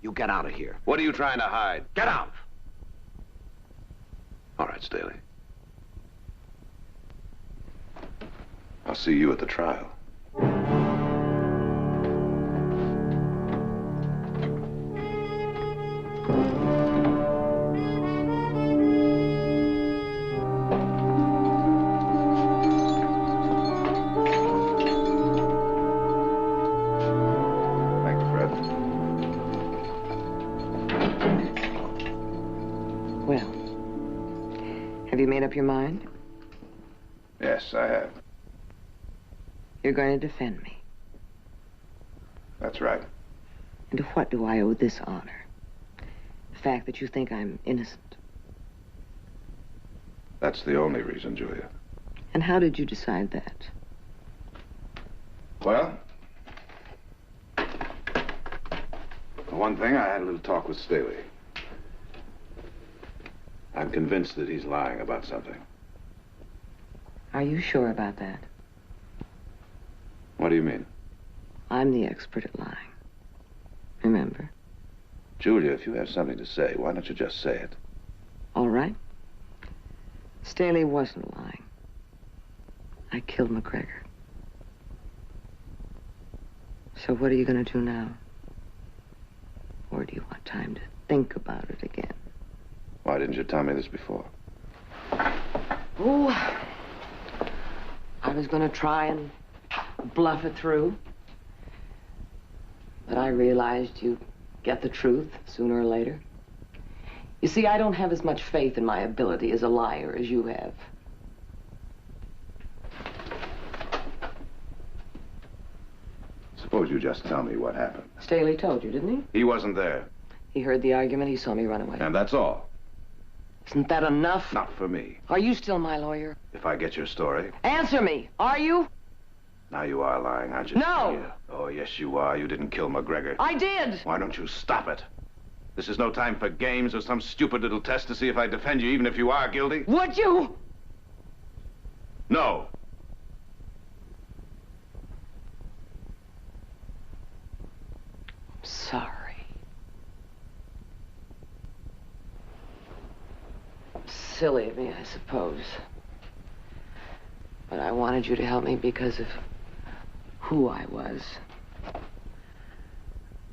You get out of here. What are you trying to hide? Get out! All right, Staley. I'll see you at the trial. Have you made up your mind? Yes, I have. You're going to defend me. That's right. And to what do I owe this honor? The fact that you think I'm innocent. That's the only reason, Julia. And how did you decide that? Well, for one thing, I had a little talk with Staley. I'm convinced that he's lying about something. Are you sure about that? What do you mean? I'm the expert at lying. Remember? Julia, if you have something to say, why don't you just say it? All right. Staley wasn't lying. I killed McGregor. So what are you going to do now? Or do you want time to think about it again? Why didn't you tell me this before? Oh, I was going to try and bluff it through. But I realized you'd get the truth sooner or later. You see, I don't have as much faith in my ability as a liar as you have. Suppose you just tell me what happened. Staley told you, didn't he? He wasn't there. He heard the argument. He saw me run away. And that's all. Isn't that enough? Not for me. Are you still my lawyer? If I get your story. Answer me. Are you? Now you are lying, aren't you? No! Yeah. Oh, yes, you are. You didn't kill McGregor. I did! Why don't you stop it? This is no time for games or some stupid little test to see if I defend you, even if you are guilty. Would you? No. I'm sorry. Silly of me, I suppose. But I wanted you to help me because of who I was,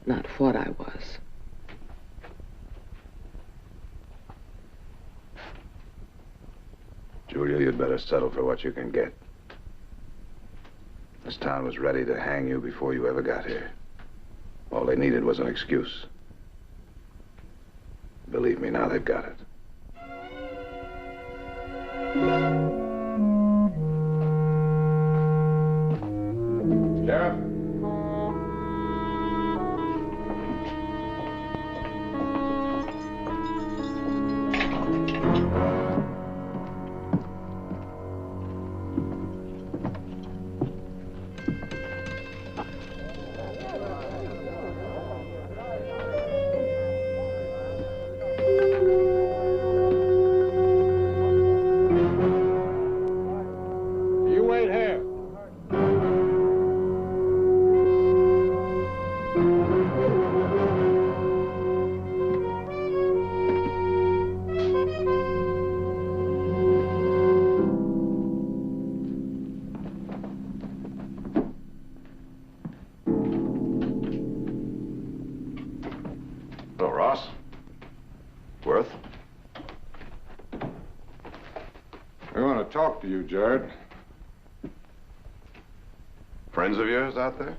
not what I was. Julia, you'd better settle for what you can get. This town was ready to hang you before you ever got here. All they needed was an excuse. Believe me, now they've got it. Sheriff? You wait here. Hello, Ross. Worth? We want to talk to you, Jared. Friends of yours out there?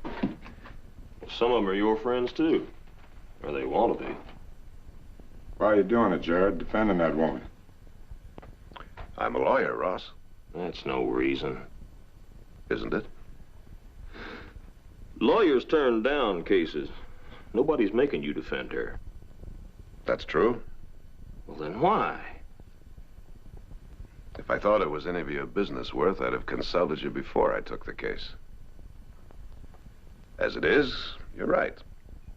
Some of them are your friends, too. Or they want to be. Why are you doing it, Jared? Defending that woman. I'm a lawyer, Ross. That's no reason. Isn't it? Lawyers turn down cases. Nobody's making you defend her. That's true. Well, then why? If I thought it was any of your business, Worth, I'd have consulted you before I took the case. As it is, you're right.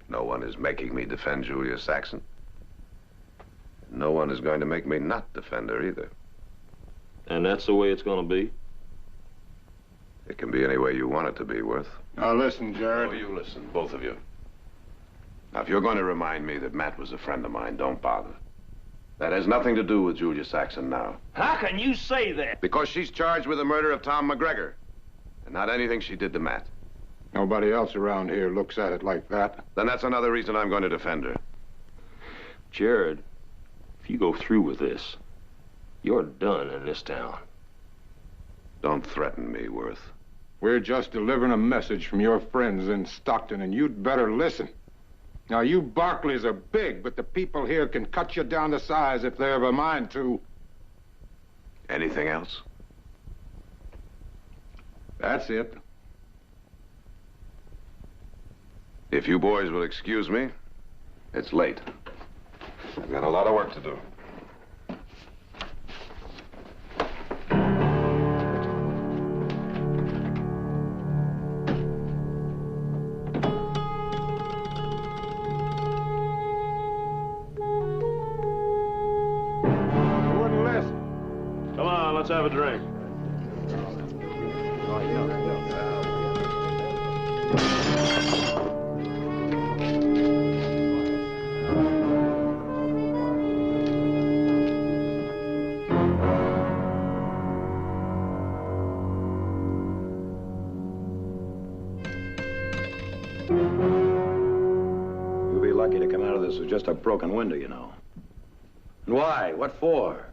No one is making me defend Julia Saxon. No one is going to make me not defend her either. And that's the way it's going to be? It can be any way you want it to be, Worth. Now listen, Jared. Oh, you listen, both of you. Now, if you're going to remind me that Matt was a friend of mine, don't bother. That has nothing to do with Julia Saxon now. How can you say that? Because she's charged with the murder of Tom McGregor, and not anything she did to Matt. Nobody else around here looks at it like that. Then that's another reason I'm going to defend her. Jared, if you go through with this, you're done in this town. Don't threaten me, Worth. We're just delivering a message from your friends in Stockton, and you'd better listen. Now, you Barkleys are big, but the people here can cut you down to size if they have a mind to. Anything else? That's it. If you boys will excuse me, it's late. I've got a lot of work to do. Let's have a drink. You'll be lucky to come out of this with just a broken window, you know. And why? What for?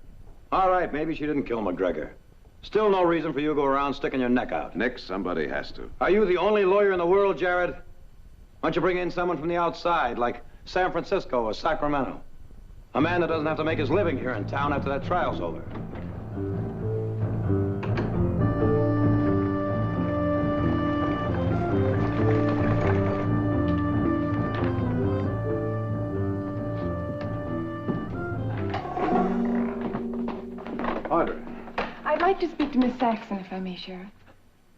All right, maybe she didn't kill McGregor. Still no reason for you to go around sticking your neck out. Nick, somebody has to. Are you the only lawyer in the world, Jared? Why don't you bring in someone from the outside, like San Francisco or Sacramento? A man that doesn't have to make his living here in town after that trial's over. I'd like to speak to Miss Saxon, if I may, Sheriff.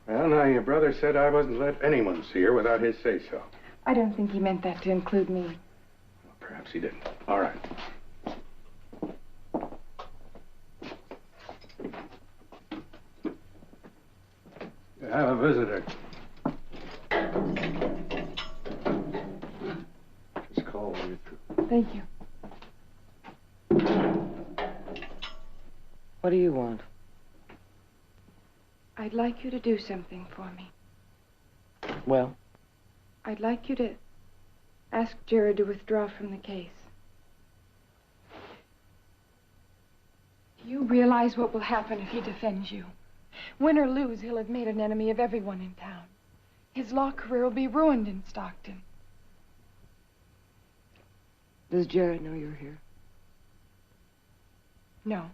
Well, now, your brother said I wasn't to let anyone see her without his say-so. I don't think he meant that to include me. Well, perhaps he didn't. All right. You have a visitor. Just call when you're through. Thank you. What do you want? I'd like you to do something for me. Well? I'd like you to ask Jared to withdraw from the case. Do you realize what will happen if he defends you? Win or lose, he'll have made an enemy of everyone in town. His law career will be ruined in Stockton. Does Jared know you're here? No.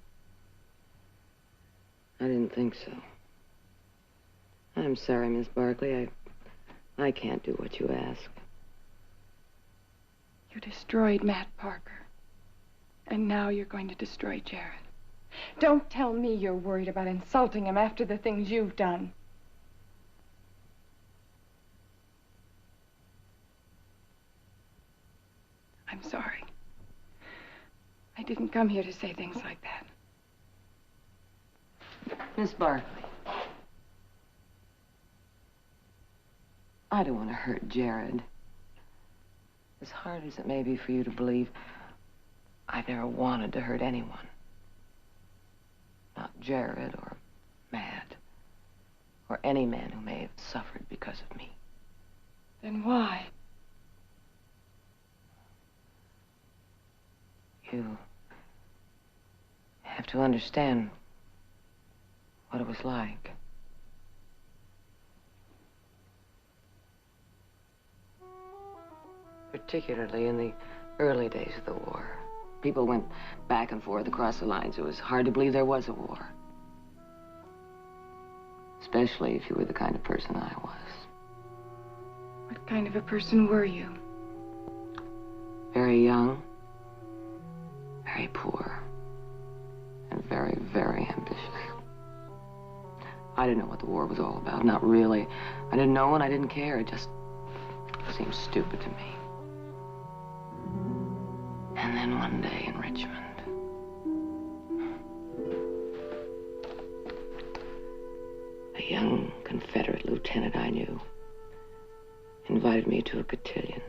I didn't think so. I'm sorry, Miss Barkley. I can't do what you ask. You destroyed Matt Parker. And now you're going to destroy Jared. Don't tell me you're worried about insulting him after the things you've done. I'm sorry. I didn't come here to say things like that. Miss Barkley. I don't want to hurt Jared. As hard as it may be for you to believe, I've never wanted to hurt anyone. Not Jared or Matt or any man who may have suffered because of me. Then why? You have to understand what it was like. Particularly in the early days of the war. People went back and forth across the lines. It was hard to believe there was a war. Especially if you were the kind of person I was. What kind of a person were you? Very young, very poor, and very, very ambitious. I didn't know what the war was all about, not really. I didn't know and I didn't care. It just seemed stupid to me. And then one day in Richmond, a young Confederate lieutenant I knew invited me to a cotillion.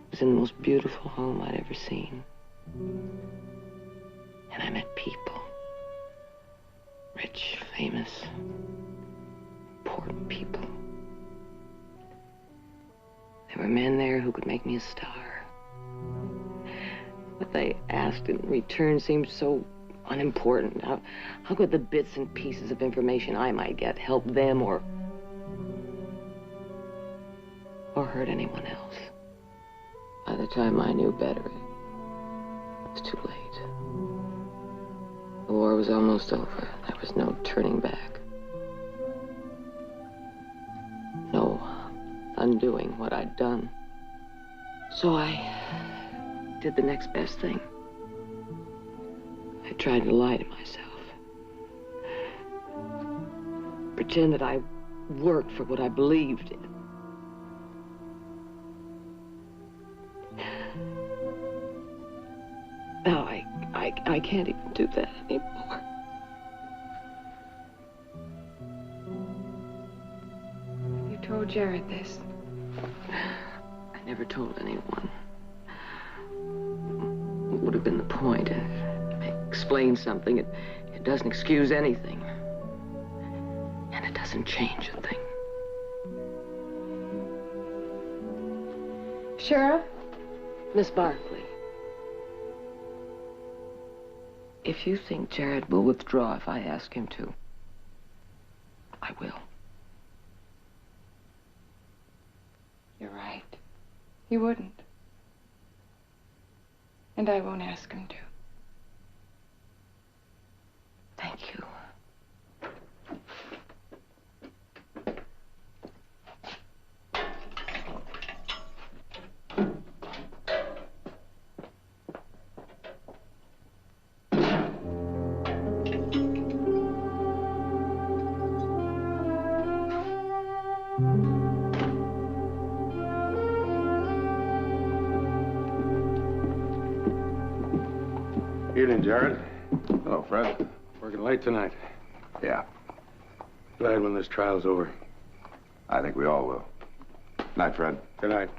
It was in the most beautiful home I'd ever seen. And I met people. Rich, famous, important people. There were men there who could make me a star. What they asked in return seemed so unimportant. How could the bits and pieces of information I might get help them or hurt anyone else? By the time I knew better, it was too late. The war was almost over. There was no turning back. No undoing what I'd done. So I did the next best thing. I tried to lie to myself. Pretend that I worked for what I believed in. Now I can't even do that anymore. You told Jared this? I never told anyone. What would have been the point? Explain something. It doesn't excuse anything. And it doesn't change a thing. Sheriff? Miss Barkley. If you think Jared will withdraw if I ask him to, I will. You're right. He wouldn't. And I won't ask him to. Thank you. Evening, Jared. Hello, Fred. Working late tonight. Yeah, Glad when this trial's over. I think we all will. Night, Fred. Good night.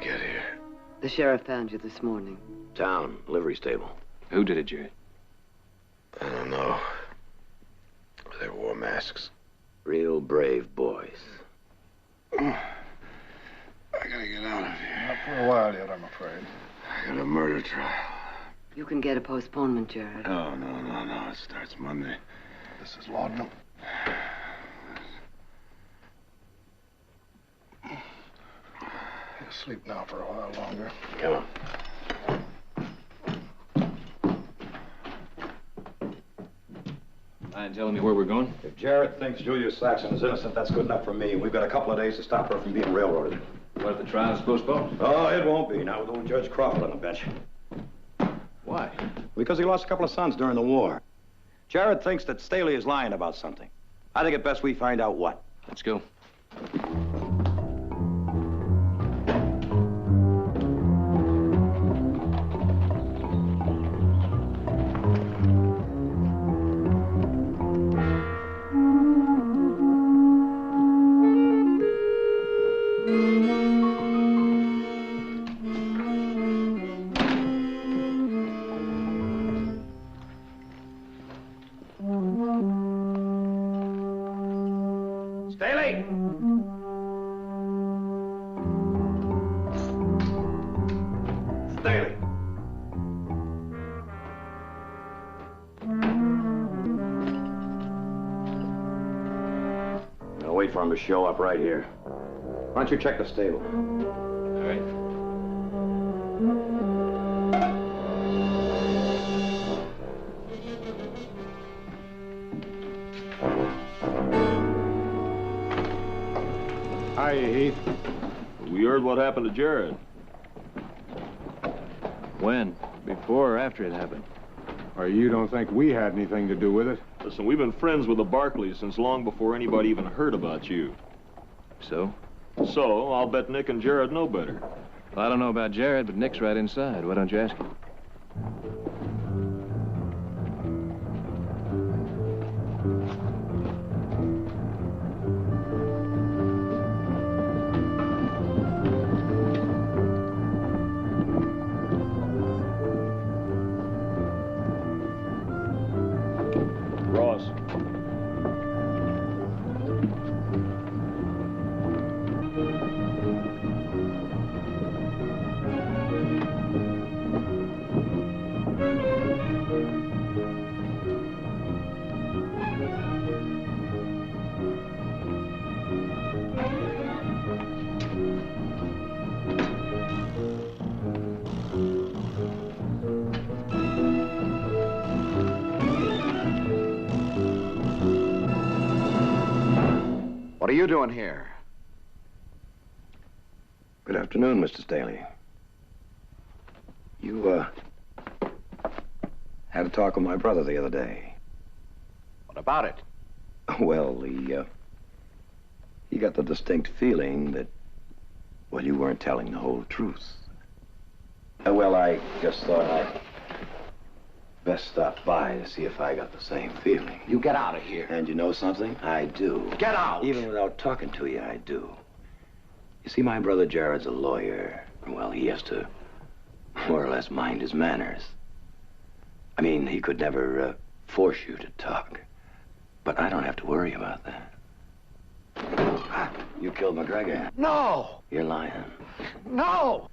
get here? The sheriff found you this morning. Town, livery stable. Who did it, Jared? I don't know. They wore masks. Real brave boys. I gotta get out of here. Not for a while yet, I'm afraid. I got a murder trial. You can get a postponement, Jared. No. It starts Monday. This is laudanum. He'll sleep now for a while longer. Come on. Mind telling me where we're going? If Jared thinks Julia Saxon is innocent, that's good enough for me. We've got a couple of days to stop her from being railroaded. What if the trial's postponed? Oh, it won't be. Not with old Judge Crawford on the bench. Why? Because he lost a couple of sons during the war. Jared thinks that Staley is lying about something. I think it best we find out what. Let's go. Staley! Staley! I'll wait for him to show up right here. Why don't you check the stable? All right. Hiya, Heath. We heard what happened to Jared. When? Before or after it happened? Or you don't think we had anything to do with it? Listen, we've been friends with the Barkleys since long before anybody even heard about you. So? So, I'll bet Nick and Jared know better. Well, I don't know about Jared, but Nick's right inside. Why don't you ask him? Ross. What are you doing here? Good afternoon, Mr. Staley. You, had a talk with my brother the other day. What about it? Well, he got the distinct feeling that, well, you weren't telling the whole truth. Well, I just thought I'd best stop by to see if I got the same feeling. You get out of here. And you know something? I do. Get out! Even without talking to you, I do. You see, my brother Jared's a lawyer. Well, he has to more or less mind his manners. I mean, he could never force you to talk. But I don't have to worry about that. You killed McGregor. No! You're lying. No!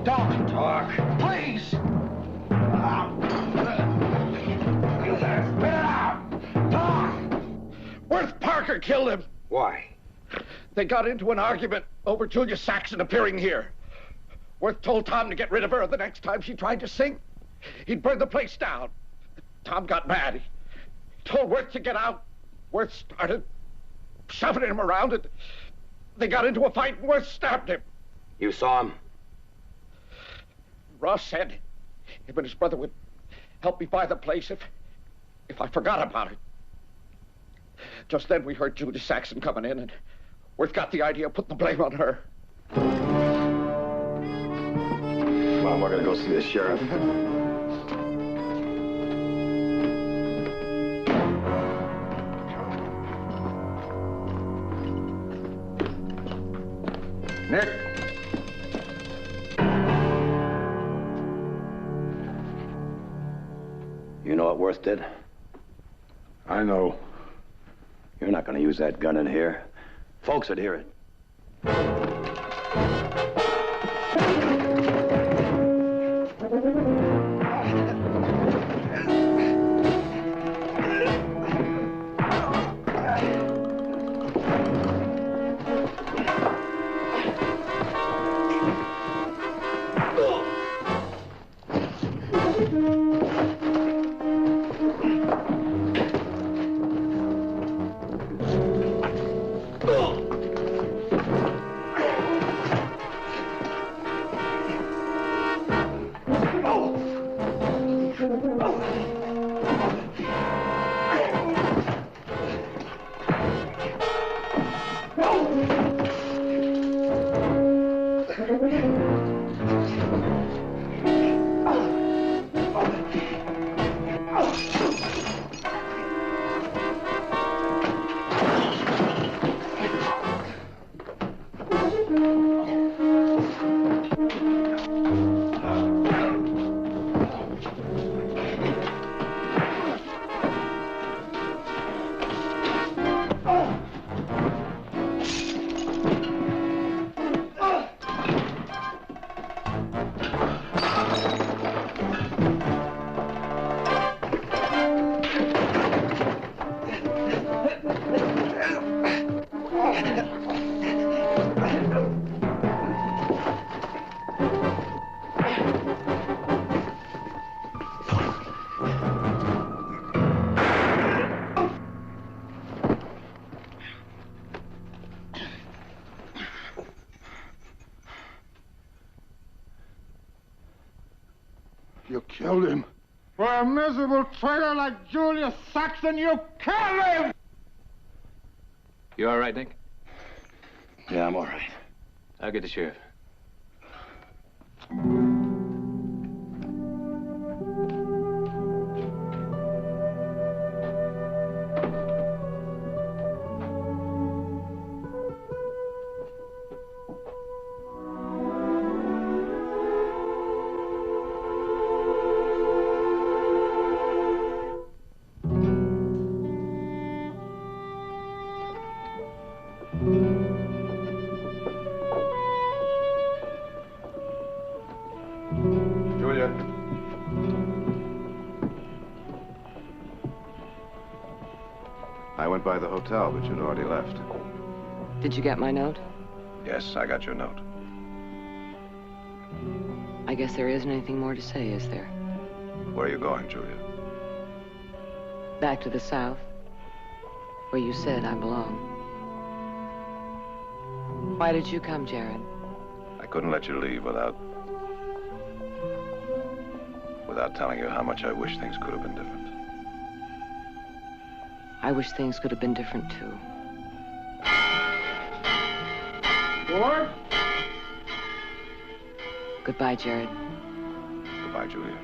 Don't talk. Please. Spit it out. Talk. Worth Parker killed him. Why? They got into an argument over Julia Saxon appearing here. Worth told Tom to get rid of her the next time she tried to sing. He'd burn the place down. Tom got mad. He told Worth to get out. Worth started shoving him around, and they got into a fight, and Worth stabbed him. You saw him? Ross said him and his brother would help me buy the place if I forgot about it. Just then we heard Julia Saxon coming in, and Worth got the idea of putting the blame on her. Come on, we're gonna go see the sheriff. Nick! You know what Worth did? I know. You're not gonna use that gun in here. Folks would hear it. You killed him. For a miserable traitor like Julius Saxon, you killed him! You all right, Nick? Yeah, I'm all right. I'll get the sheriff. Julia. I went by the hotel, but you'd already left. Did you get my note? Yes, I got your note. I guess there isn't anything more to say, is there? Where are you going, Julia? Back to the South, where you said I belong. Why did you come, Jared? I couldn't let you leave without telling you how much I wish things could have been different. I wish things could have been different, too. Ward? Goodbye, Jared. Goodbye, Julia.